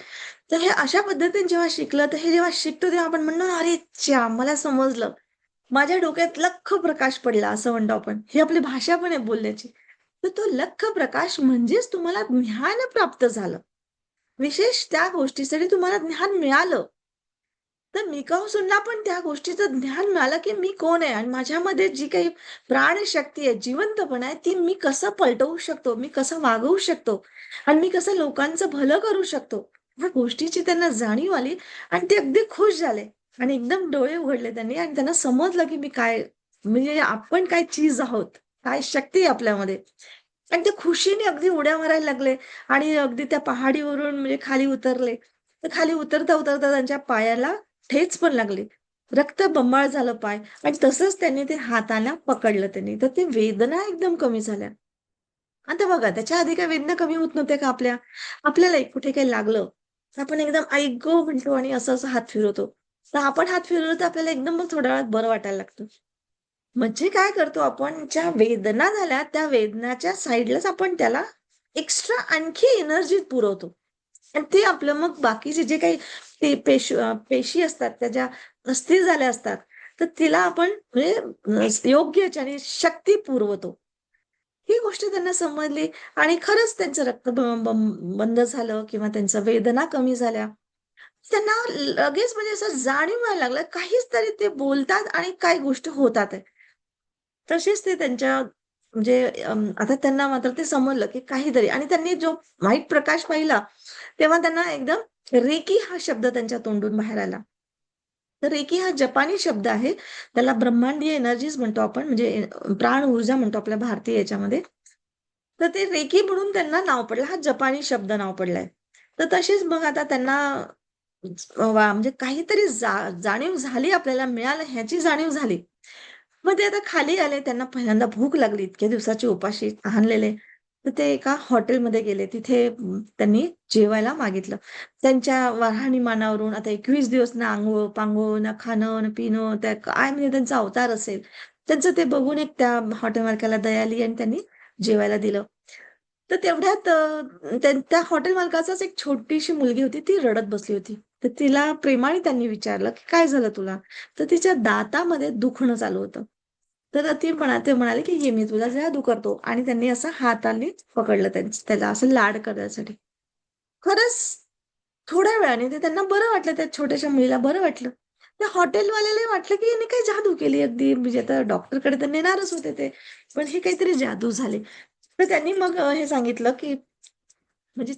Speaker 1: तर हे अशा पद्धतीने जेव्हा शिकलं, तर हे जेव्हा शिकतो तेव्हा आपण म्हणतो, "अरे च्या! मला समजलं." माझ्या डोक्यात लख्ख प्रकाश पडला असं म्हणतो आपण. ही आपली भाषा पण आहे बोलण्याची. तर तो लख्ख प्रकाश म्हणजेच तुम्हाला ज्ञान प्राप्त झालं. विशेष त्या गोष्टीसाठी तुम्हाला ज्ञान मिळालं. तर मिकाऊसुंना पण त्या गोष्टीचं ज्ञान मिळालं, की मी कोण आहे आणि माझ्यामध्ये जी काही प्राणशक्ती आहे, जिवंतपणा आहे, ती मी कसं पलटवू शकतो, मी कसं वागवू शकतो आणि मी कसं लोकांचं भलं करू शकतो. ह्या गोष्टीची त्यांना जाणीव आली आणि ते अगदी खुश झाले आणि एकदम डोळे उघडले त्यांनी आणि त्यांना समजलं, की मी काय म्हणजे आपण काय चीज आहोत, काय शक्ती आहे आपल्यामध्ये. आणि ते खुशीने अगदी उड्या मारायला लागले आणि अगदी त्या पहाडीवरून म्हणजे खाली उतरले. तर खाली उतरता त्यांच्या पायाला ठेच पण लागली. रक्तबंबाळ झालं पाय आणि तसंच त्यांनी ते हाताला पकडलं त्यांनी. तर ते वेदना एकदम कमी झाल्या. आता बघा त्याच्या आधी काही वेदना कमी होत नव्हत्या का आपल्या? आपल्याला कुठे काही लागलं, तर आपण एकदम आई गं म्हणतो आणि असं-असं हात फिरवतो. तर आपण हात फिरवलं तर आपल्याला एकदम मग थोड्या वेळात बरं वाटायला लागतं. म्हणजे काय करतो आपण, ज्या वेदना झाल्या त्या वेदनाच्या साइडलाच आपण त्याला एक्स्ट्रा आणखी एनर्जी पुरवतो. आणि ते आपलं मग बाकीचे जे काही ते पेशी असतात त्या ज्या अस्थिर झाल्या असतात, तर तिला आपण म्हणजे योग्य याच्याने शक्ती पुरवतो. ही गोष्ट त्यांना समजली आणि खरंच त्यांचं रक्त बंद झालं किंवा त्यांच्या वेदना कमी झाल्या. त्यांना लगेच म्हणजे असं जाणीव व्हायला लागलं, काहीच तरी ते बोलतात आणि काही गोष्टी होतात आहे. तसेच ते त्यांच्या म्हणजे आता त्यांना मात्र ते समजलं, की काहीतरी आणि त्यांनी जो व्हाईट प्रकाश पाहिला, तेव्हा त्यांना एकदम रेकी हा शब्द त्यांच्या तोंडून बाहेर आला. तर रेकी हा जपानी शब्द आहे. त्याला ब्रह्मांडीय एनर्जीज म्हणतो आपण, म्हणजे प्राण ऊर्जा म्हणतो आपल्या भारतीय याच्यामध्ये. तर ते रेकी म्हणून त्यांना नाव पडलं. हा जपानी शब्द नाव पडलाय. तर तशीच मग आता त्यांना म्हणजे काहीतरी जाणीव झाली, आपल्याला मिळालं ह्याची जाणीव झाली. मग ते आता खाली आले. त्यांना पहिल्यांदा भूक लागली. इतक्या दिवसाचे उपाशी तहानलेले. तर ते एका हॉटेलमध्ये गेले. तिथे त्यांनी जेवायला मागितलं. त्यांच्या राहणीमानावरून आता 21 दिवस ना अंघोळ-पांघोळ, ना खाणं, ना पिणं, त्या काय म्हणजे त्यांचा अवतार असेल. त्यांचं ते बघून एक त्या हॉटेल मालकाला दया आली आणि त्यांनी जेवायला दिलं. तर तेवढ्यात त्या हॉटेल मालकाचाच एक छोटीशी मुलगी होती, ती रडत बसली होती. तर तिला प्रेमाने त्यांनी विचारलं, की "काय झालं तुला?" तर तिच्या दातामध्ये दुखणं चालू होतं. तर ते म्हणाले, की "ये मी तुला जादू करतो." आणि त्यांनी असं हाताने पकडलं त्याला असं लाड करण्यासाठी. खरंच थोड्या वेळाने ते त्यांना बरं वाटलं, त्या छोट्याशा मुलीला बरं वाटलं. त्या हॉटेलवाल्यालाही वाटलं, की हिने काही जादू केली अगदी म्हणजे आता डॉक्टरकडे तर नेणारच होते ते. पण हे काहीतरी जादू झाली. तर त्यांनी मग हे सांगितलं, की म्हणजे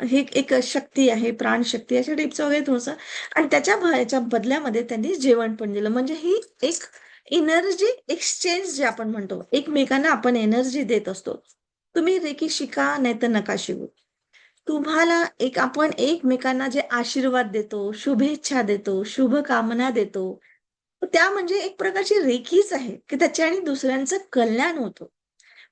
Speaker 1: हे एक शक्ती आहे, प्राणशक्ती अशा टाईपचं वगैरे थोडंसं आणि याच्या बदल्यामध्ये त्यांनी जेवण पण दिलं. म्हणजे ही एक एनर्जी एक्सचेंज जे आपण म्हणतो, एकमेकांना आपण एनर्जी देत असतो. तुम्ही रेकी शिका, नाहीतर नका शिकू. तुम्हाला आपण एकमेकांना जे आशीर्वाद देतो, शुभेच्छा देतो, शुभकामना देतो, त्या म्हणजे एक प्रकारची रेखीच आहे, की त्याच्याने दुसऱ्यांचं कल्याण होतं.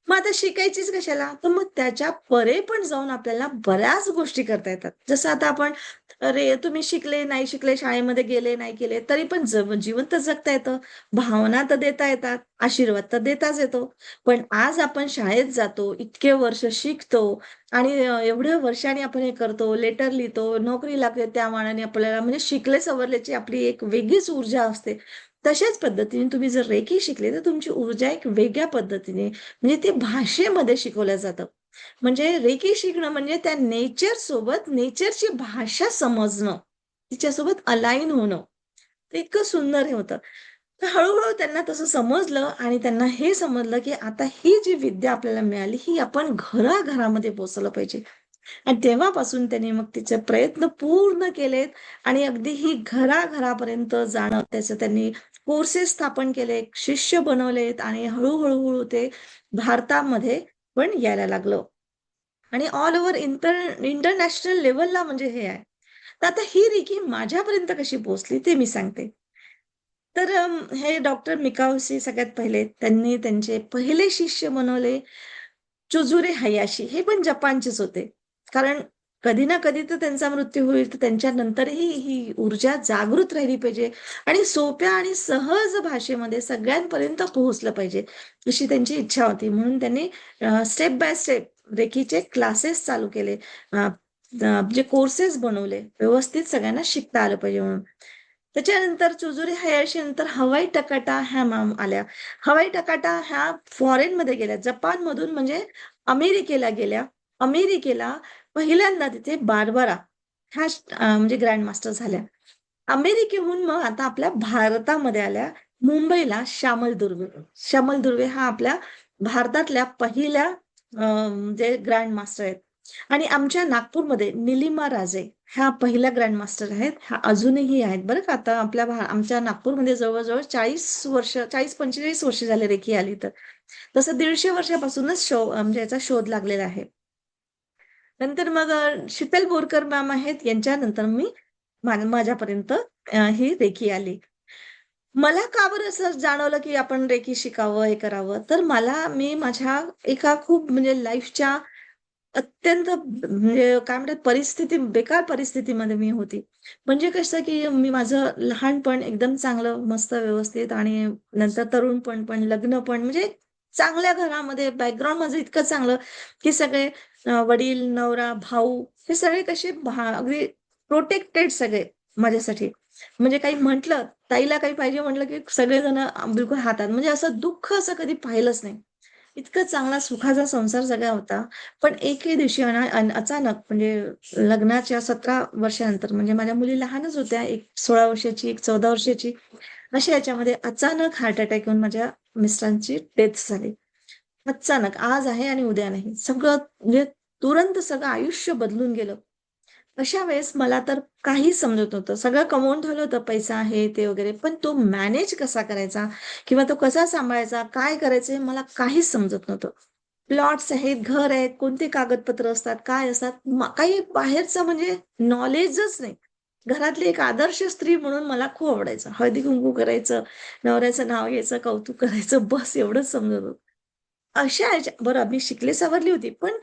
Speaker 1: मग आता शिकायचीच कशाला? तर मग त्याच्या परे पण जाऊन आपल्याला बऱ्याच गोष्टी करता येतात. जसं आता आपण अरे, तुम्ही शिकले, नाही शिकले, शाळेमध्ये गेले, नाही गेले, तरी पण जीवन तर जगता येतं. भावना तर देता येतात, आशीर्वाद तर देताच येतो. पण आज आपण शाळेत जातो, इतके वर्ष शिकतो आणि एवढ्या वर्षांनी आपण हे करतो, लेटर लिहितो, नोकरी लागते त्या मानाने आपल्याला म्हणजे शिकले सवरल्याची आपली एक वेगळीच ऊर्जा असते. तशाच पद्धतीने तुम्ही जर रेकी शिकले, तर तुमची ऊर्जा एक वेगळ्या पद्धतीने म्हणजे ते भाषेमध्ये शिकवलं जातं. म्हणजे रेकी शिकणं म्हणजे त्या नेचर सोबत नेचरची भाषा समजणं, तिच्यासोबत अलाईन होणं. ते इतकं सुंदर हे होतं. तर हळू त्यांना तसं समजलं आणि त्यांना हे समजलं, की आता ही जी विद्या आपल्याला मिळाली, ही आपण घराघरामध्ये पोहोचवलं पाहिजे. आणि तेव्हापासून त्यांनी मग तिचे प्रयत्न पूर्ण केलेत आणि अगदी ही घराघरापर्यंत जाणं त्याचं त्यांनी कोर्सेस स्थापन केले, शिष्य बनवलेत आणि हळू ते भारतामध्ये पण यायला लागलं. आणि ऑल ओव्हर इंटरनॅशनल लेव्हलला म्हणजे हे आहे. तर आता ही रिकी माझ्यापर्यंत कशी पोहोचली ते मी सांगते. तर हे डॉक्टर मिकावाशी सगळ्यात पहिले त्यांनी त्यांचे पहिले शिष्य बनवले चुझुरे हयाशी. हे पण जपानचेच होते. कारण कधी ना कधी तर त्यांचा मृत्यू होईल, तर त्यांच्यानंतरही ही ऊर्जा जागृत राहिली पाहिजे आणि सोप्या आणि सहज भाषेमध्ये सगळ्यांपर्यंत पोहोचलं पाहिजे, अशी त्यांची इच्छा होती. म्हणून त्यांनी स्टेप बाय स्टेप रेकीचे क्लासेस चालू केले. अ, अ, म्हणजे कोर्सेस बनवले. व्यवस्थित सगळ्यांना शिकता आलं पाहिजे म्हणून. त्याच्यानंतर चुझुरे हयाशी नंतर हवाई टकाटा ह्या मॅम आल्या. हवाई टकाटा ह्या फॉरेनमध्ये गेल्या. जपानमधून म्हणजे अमेरिकेला गेल्या. अमेरिकेला पहिल्यांदा तिथे बार्बरा ह्या म्हणजे ग्रँड मास्टर झाल्या. अमेरिकेहून मग आता आपल्या भारतामध्ये आल्या. मुंबईला श्यामल दुर्वे. श्यामल दुर्वे हा आपल्या भारतातल्या पहिल्या म्हणजे ग्रँड मास्टर आहेत. आणि आमच्या नागपूरमध्ये निलिमा राजे ह्या पहिल्या ग्रँड मास्टर आहेत. ह्या अजूनही आहेत बरं का. आता आमच्या नागपूरमध्ये जवळ-जवळ 40-45 वर्ष झाले रेकी आली तर. तसं 150 वर्षापासूनच म्हणजे याचा शोध लागलेला आहे. नंतर मग शीतल बोरकर मॅम आहेत. यांच्यानंतर माझ्यापर्यंत ही रेकी आली. मला का बरं असं जाणवलं, की आपण रेकी शिकावं, हे करावं? तर मी माझ्या एका खूप म्हणजे लाईफच्या अत्यंत म्हणजे काय म्हणतात बेकार परिस्थितीमध्ये मी होती. म्हणजे कसं, की मी माझं लहानपण एकदम चांगलं, मस्त, व्यवस्थित आणि नंतर तरुणपण पण, लग्न पण म्हणजे चांगल्या घरामध्ये बॅकग्राऊंड माझं इतकं चांगलं, की सगळे वडील, नवरा, भाऊ हे सगळे कसे अगदी प्रोटेक्टेड सगळे माझ्यासाठी. म्हणजे काही म्हटलं, ताईला काही पाहिजे म्हटलं, की सगळेजण बिलकुल हातात. म्हणजे असं दुःख असं कधी पाहिलंच नाही. इतका चांगला सुखाचा संसार सगळा होता. पण एके दिवशी अचानक म्हणजे लग्नाच्या 17 वर्षानंतर म्हणजे माझ्या मुली लहानच होत्या. एक 16 वर्षाची, एक 14 वर्षाची. अशा याच्यामध्ये अचानक हार्ट अटॅक येऊन माझ्या मिस्टरांची डेथ झाली. अचानक आज आहे आणि उद्या नाही. सगळं म्हणजे तुरंत सगळं आयुष्य बदलून गेलं. अशा वेळेस मला तर काहीच समजत नव्हतं. सगळं कमवून ठेवलं होतं, पैसा आहे ते वगैरे. पण तो मॅनेज कसा करायचा किंवा तो कसा सांभाळायचा, काय करायचं हे मला काहीच समजत नव्हतं. प्लॉट्स आहेत, घर आहेत, कोणते कागदपत्र असतात, काय असतात, काही बाहेरचं म्हणजे नॉलेजच नाही. घरातली एक आदर्श स्त्री म्हणून मला खूप आवडायचं. हळदी-कुंकू करायचं, नवऱ्याचं नाव घ्यायचं, कौतुक करायचं, बस एवढंच समजत होतं. अशा ह्याच्या बरं मी शिकले सवरली होती, पण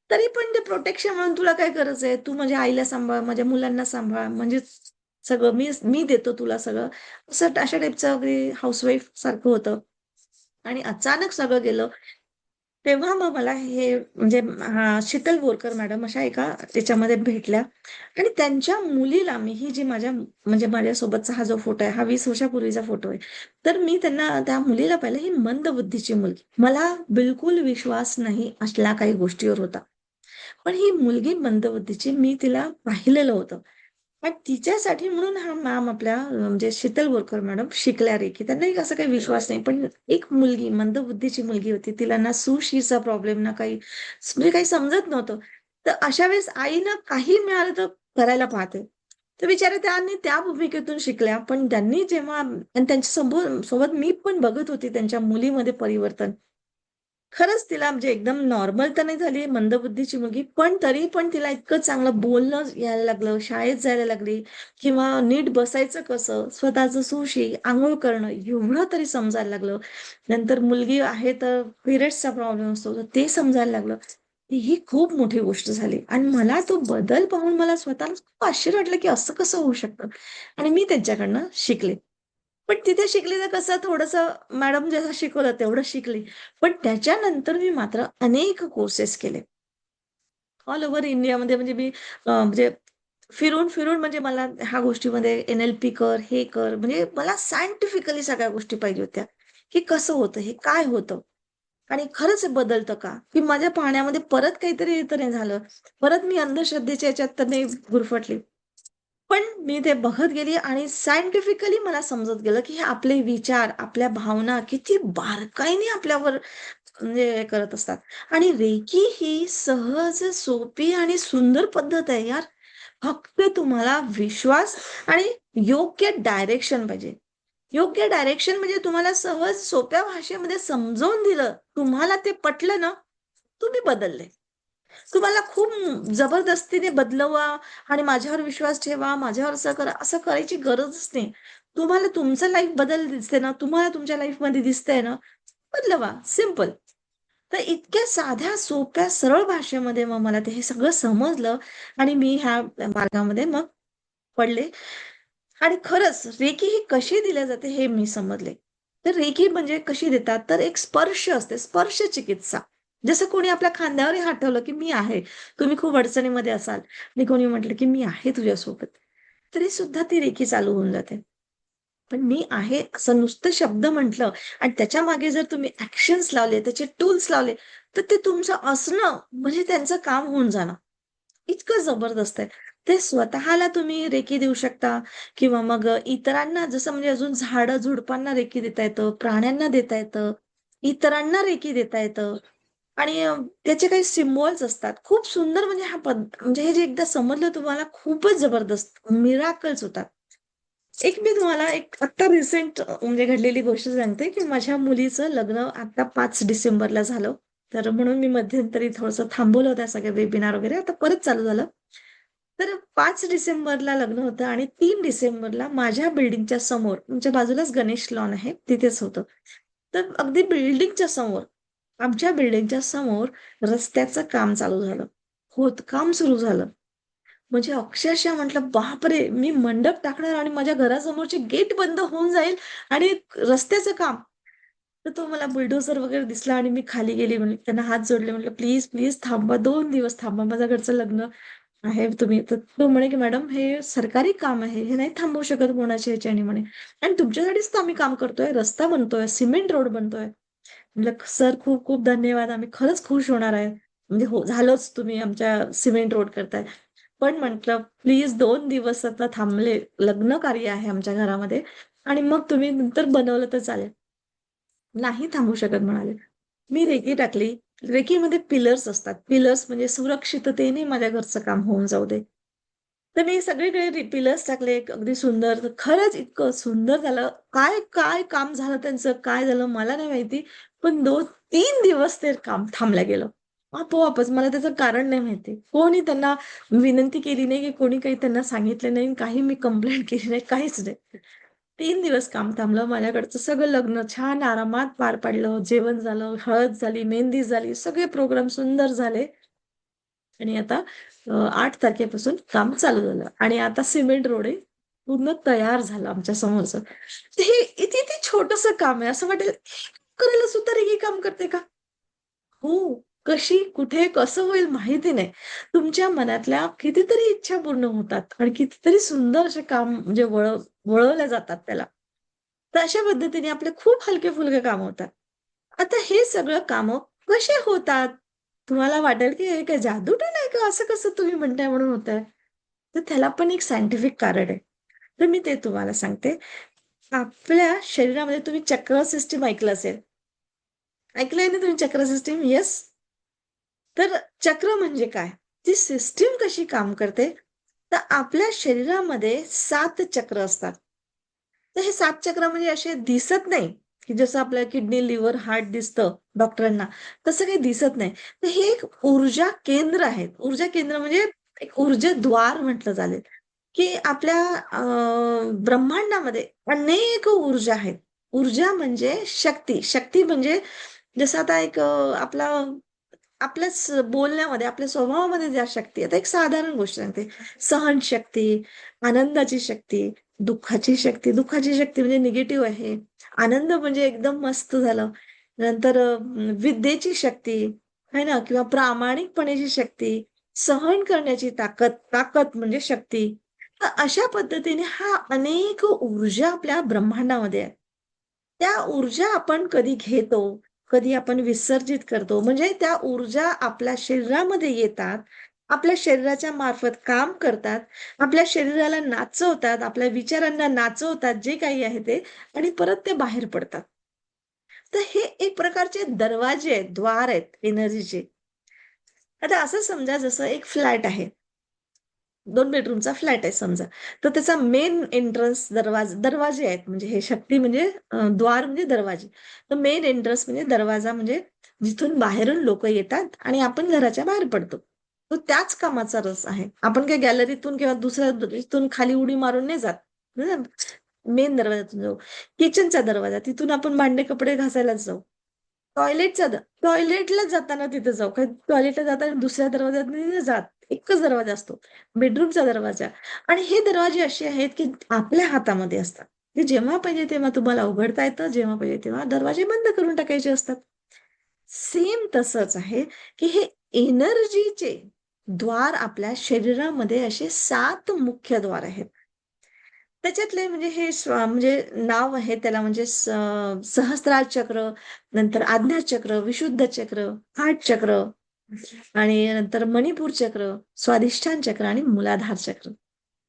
Speaker 1: तरी पण ते प्रोटेक्शन म्हणून तुला काय गरज आहे? तू माझ्या आईला सांभाळ, माझ्या मुलांना सांभाळ, म्हणजे सगळं मी मी देतो तुला सगळं. असं अशा टाईपचं अगदी हाऊसवाईफ सारखं होतं. आणि अचानक सगळं गेलं. तेव्हा मग मला हे म्हणजे शीतल बोरकर मॅडम अशा एका त्याच्यामध्ये भेटल्या आणि त्यांच्या मुलीला मी ही जी म्हणजे माझ्यासोबतचा हा जो फोटो आहे, हा 20 वर्षापूर्वीचा फोटो आहे. तर मी त्यांना त्या मुलीला पाहिलं, ही मंद बुद्धीची मुलगी. मला बिलकुल विश्वास नाही असल्या काही गोष्टीवर होता. पण ही मुलगी मंदबुद्धीची मी तिला पाहिलेलं होतं. पण तिच्यासाठी म्हणून हा मॅम आपल्या म्हणजे शीतल बोरकर मॅडम शिकल्या रेकी. त्यांनाही असं काही विश्वास नाही. पण एक मुलगी मंदबुद्धीची मुलगी होती. तिला ना सूशीचा प्रॉब्लेम ना काही म्हणजे काही समजत नव्हतं. तर अशा वेळेस आईनं काही मिळालं तर करायला पाहते. तर बिचाऱ्या त्यांनी त्या भूमिकेतून शिकल्या. पण त्यांनी जेव्हा आणि त्यांच्या सोबत मी पण बघत होती त्यांच्या मुलीमध्ये परिवर्तन. खरंच तिला म्हणजे एकदम नॉर्मल तर नाही झाली मंदबुद्धीची मुलगी, पण तरी पण तिला इतकं चांगलं बोलणं यायला लागलं, शाळेत जायला लागली किंवा नीट बसायचं कसं, स्वतःचं सुशी, अंघोळ करणं एवढं तरी समजायला लागलं. नंतर मुलगी आहे तर पिरियड्सचा प्रॉब्लेम असतो, तर ते समजायला लागलं. ही खूप मोठी गोष्ट झाली आणि मला तो बदल पाहून मला स्वतःला खूप आश्चर्य वाटलं, की असं कसं होऊ शकतं? आणि मी त्यांच्याकडनं शिकले. पण तिथे शिकले तर कसं थोडंसं मॅडम जसं शिकवलं तेवढं शिकले. पण त्याच्यानंतर मी मात्र अनेक कोर्सेस केले. ऑल ओव्हर इंडियामध्ये म्हणजे मी म्हणजे फिरून म्हणजे मला ह्या गोष्टीमध्ये एन-एल-पी कर, हे कर, म्हणजे मला सायंटिफिकली सगळ्या गोष्टी पाहिजे होत्या, की कसं होतं हे, काय होतं? आणि खरंच हे बदलतं का? की माझ्या पाहण्यामध्ये परत काहीतरी तर नाही झालं. परत मी अंधश्रद्धेच्या ह्याच्यात तर नाही गुरफटली. पण मी ते बघत गेली आणि सायंटिफिकली मला समजत गेलं, की हे आपले विचार, आपल्या भावना किती बारकाईने आपल्यावर म्हणजे हे करत असतात. आणि रेकी ही सहज, सोपी आणि सुंदर पद्धत आहे यार. फक्त तुम्हाला विश्वास आणि योग्य डायरेक्शन पाहिजे. योग्य डायरेक्शन म्हणजे तुम्हाला सहज सोप्या भाषेमध्ये समजावून दिलं. तुम्हाला ते पटलं ना, तुम्ही बदलले. तुम्हाला खूप जबरदस्तीने बदलवा आणि माझ्यावर विश्वास ठेवा, माझ्यावर असं करा, असं करायची गरजच नाही. तुम्हाला तुमचं लाईफ बदल दिसते ना, तुम्हाला तुमच्या लाईफमध्ये दिसतंय ना, बदलवा. सिंपल. तर इतक्या साध्या, सोप्या, सरळ भाषेमध्ये मग मला ते हे सगळं समजलं आणि मी ह्या मार्गामध्ये मग पडले आणि खरंच रेकी ही कशी दिल्या जाते हे मी समजले. तर रेकी म्हणजे कशी देतात तर एक स्पर्श असते, स्पर्श चिकित्सा. जसं कोणी आपल्या खांद्यावरही हात ठेवलं की मी आहे. तुम्ही खूप अडचणीमध्ये असाल आणि कोणी म्हटलं की मी आहे तुझ्यासोबत. तरी सुद्धा ती रेकी चालू होऊन जाते. पण मी आहे असं नुसतं शब्द म्हटलं आणि त्याच्या मागे जर तुम्ही ॲक्शन्स लावले, त्याचे टूल्स लावले, तर ते तुमचं असणं म्हणजे त्यांचं काम होऊन जाणं. इतकं जबरदस्त आहे. ते स्वतःला तुम्ही रेकी देऊ शकता किंवा मग इतरांना जसं म्हणजे अजून झाडं-झुडपांना रेकी देता येतं, प्राण्यांना देता येतं, इतरांना रेकी देता येतं आणि त्याचे काही सिम्बॉल्स असतात. खूप सुंदर म्हणजे म्हणजे हे जे एकदा समजलं तुम्हाला खूपच जबरदस्त मिराकल्स होतात. एक मी तुम्हाला एक आत्ता रिसेंट म्हणजे घडलेली गोष्ट सांगते, की माझ्या मुलीचं लग्न आता 5 डिसेंबरला झालं. तर म्हणून मी मध्यंतरी थोडंसं थांबवलं होतं सगळे वेबिनार वगैरे. आता परत चालू झालं. तर 5 डिसेंबरला लग्न होतं आणि 3 डिसेंबरला माझ्या बिल्डिंगच्या समोर, आमच्या बाजूलाच गणेश लॉन आहे, तिथेच होतं. तर अगदी बिल्डिंगच्या समोर, आमच्या बिल्डिंगच्या समोर रस्त्याचं काम चालू झालं. खोदकाम सुरू झालं. म्हणजे अक्षरशः म्हटलं, बापरे! मी मंडप टाकणार आणि माझ्या घरासमोरचे गेट बंद होऊन जाईल आणि रस्त्याचं काम. तर तो मला बुलडोझर वगैरे दिसला आणि मी खाली गेली. म्हणले, त्यांना हात जोडले. म्हटलं, "प्लीज, प्लीज थांबा. 2 दिवस थांबा. माझं घरचं लग्न आहे. तुम्ही." तर तो म्हणे, की "मॅडम, हे सरकारी काम आहे. हे नाही थांबवू शकत कोणाच्या ह्याच्याने," म्हणे. "आणि तुमच्यासाठीच तर आम्ही काम करतोय. रस्ता बनतोय, सिमेंट रोड बनतोय." म्हटलं, "सर, खूप खूप धन्यवाद. आम्ही खरंच खुश होणार आहे. म्हणजे हो, झालंच, तुम्ही आमच्या सिमेंट रोड करताय." पण म्हटलं, "प्लीज 2 दिवस आता थांबले. लग्न कार्य आहे आमच्या घरामध्ये आणि मग तुम्ही नंतर बनवलं तर चालेल." "नाही थांबू शकत," म्हणाले. मी रेकी टाकली. रेकीमध्ये पिलर्स असतात. पिलर्स म्हणजे सुरक्षिततेने माझ्या घरचं काम होऊन जाऊ दे. तर मी सगळीकडे पिलर्स टाकले अगदी सुंदर. तर खरंच इतकं सुंदर झालं. काय काय काम झालं त्यांचं, काय झालं मला नाही माहिती. पण 2-3 दिवस ते काम थांबलं गेलं. आपोआपच. मला त्याचं कारण नाही माहिती. कोणी त्यांना विनंती केली नाही, की कोणी काही त्यांना सांगितलं नाही, काही मी कंप्लेंट केली नाही, काहीच नाही. 3 दिवस काम थांबलं. माझ्याकडचं सगळं लग्न छान आरामात पार पाडलं. जेवण झालं, हळद झाली, मेहंदी झाली, सगळे प्रोग्राम सुंदर झाले. आणि आता 8 तारखेपासून काम चालू झालं आणि आता सिमेंट रोड आहे. पूर्ण तयार झालं आमच्या समोरचं. तर हे इथे छोटंसं काम आहे. असं वाटेल, हे करायला सुद्धा रेगी काम करते का? हो. कशी, कुठे, कसं होईल माहिती नाही. तुमच्या मनातल्या कितीतरी इच्छा पूर्ण होतात आणि कितीतरी सुंदर असे काम म्हणजे वळवल्या जातात त्याला. तर अशा पद्धतीने आपले खूप हलके-फुलके कामं होतात. आता हे सगळं कामं कसे होतात? तुम्हाला वाटेल की हे काय जादूटोणा आहे का? असं कसं तुम्ही म्हणताय म्हणून होतंय? तर त्याला पण एक सायंटिफिक कारण आहे. तर मी ते तुम्हाला सांगते. आपल्या शरीरामध्ये तुम्ही चक्र सिस्टम ऐकलं असेल. ऐकलंय ना तुम्ही चक्र सिस्टम? येस? तर चक्र म्हणजे काय? ती सिस्टीम कशी काम करते? तर आपल्या शरीरामध्ये 7 चक्र असतात. तर हे 7 चक्र म्हणजे असे दिसत नाही, की जसं आपल्या किडनी, लिव्हर, हार्ट दिसतं डॉक्टरांना, तसं काही दिसत नाही. तर हे एक ऊर्जा केंद्र आहेत. ऊर्जा केंद्र म्हणजे एक ऊर्जाद्वार म्हटलं चालेल, की आपल्या ब्रह्मांडामध्ये अनेक ऊर्जा आहेत. ऊर्जा म्हणजे शक्ती. शक्ती म्हणजे जसं आता एक आपला आपल्याच बोलण्यामध्ये, आपल्या स्वभावामध्ये ज्या शक्ती आता एक साधारण गोष्ट सांगते. सहनशक्ती, आनंदाची शक्ती, दुःखाची शक्ती. दुःखाची शक्ती म्हणजे निगेटिव्ह आहे. आनंद म्हणजे एकदम मस्त झालं. नंतर विद्येची शक्ती, आहे ना? किंवा प्रामाणिकपणाची शक्ती, सहन करण्याची ताकद, ताकद म्हणजे शक्ती. तर अशा पद्धतीने हा अनेक ऊर्जा आपल्या ब्रह्मांडामध्ये आहे. त्या ऊर्जा आपण कधी घेतो, कधी आपण विसर्जित करतो. म्हणजे त्या ऊर्जा आपल्या शरीरामध्ये येतात, आपल्या शरीराच्या मार्फत काम करतात, आपल्या शरीराला नाचवतात, आपल्या विचारांना नाचवतात, जे काही आहे ते आणि परत ते बाहेर पडतात. तर हे एक प्रकारचे दरवाजे आहेत, द्वार आहेत एनर्जीचे. आता असं समजा जसं एक फ्लॅट आहे. 2 बेडरूमचा फ्लॅट आहे समजा. तर त्याचा मेन एंट्रन्स दरवाजे आहेत. म्हणजे हे शक्ती म्हणजे द्वार म्हणजे दरवाजे. तर मेन एंट्रन्स म्हणजे दरवाजा म्हणजे जिथून बाहेरून लोकं येतात आणि आपण घराच्या बाहेर पडतो. तो त्याच कामाचा रस आहे. आपण काही गॅलरीतून किंवा दुसऱ्या इथून खाली उडी मारून नाही जात. मेन दरवाजातून जाऊ. किचनचा दरवाजा, तिथून आपण भांडे, कपडे घासायलाच जाऊ. टॉयलेटला जाताना तिथे जाऊ. कारण टॉयलेटला जाताना दुसऱ्या दरवाज्यातनं नाही जात. एकच दरवाजा असतो. बेडरूमचा दरवाजा आणि हे दरवाजे असे आहेत, की आपल्या हातामध्ये असतात. ते जेव्हा पाहिजे तेव्हा तुम्हाला उघडता येतं, जेव्हा पाहिजे तेव्हा दरवाजे बंद करून टाकायचे असतात. सेम तसंच आहे, की हे एनर्जीचे द्वार आपल्या शरीरामध्ये असे 7 मुख्य द्वार आहेत. त्याच्यातले म्हणजे हे म्हणजे नाव आहे त्याला म्हणजे सहस्त्रार चक्र, नंतर आज्ञा चक्र, विशुद्ध चक्र, हार्ट चक्र आणि नंतर मणिपूर चक्र, स्वाधिष्ठान चक्र आणि मूलाधार चक्र.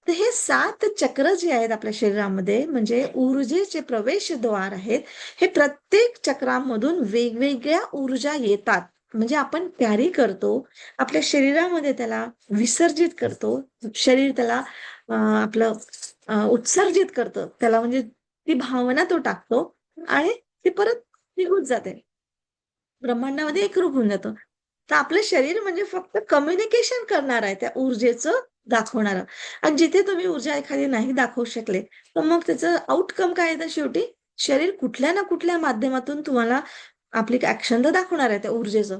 Speaker 1: तर हे 7 चक्र जे आहेत आपल्या शरीरामध्ये म्हणजे ऊर्जेचे प्रवेशद्वार आहेत. हे प्रत्येक चक्रामधून वेगवेगळ्या ऊर्जा येतात. म्हणजे आपण कॅरी करतो. आपल्या शरीरामध्ये त्याला विसर्जित करतो. शरीर त्याला आपलं उत्सर्जित करतं. त्याला म्हणजे ती भावना तो टाकतो आणि ती परत निघून जाते. ब्रह्मांडामध्ये एकरूप होऊन जातं. तर आपलं शरीर म्हणजे फक्त कम्युनिकेशन करणार आहे त्या ऊर्जेचं दाखवणारं आणि जिथे तुम्ही ऊर्जा एखादी नाही दाखवू शकले, तर मग त्याचं आउटकम काय आहे तर शेवटी शरीर कुठल्या ना कुठल्या माध्यमातून तुम्हाला आपली ॲक्शन तर दाखवणार आहे त्या ऊर्जेचं.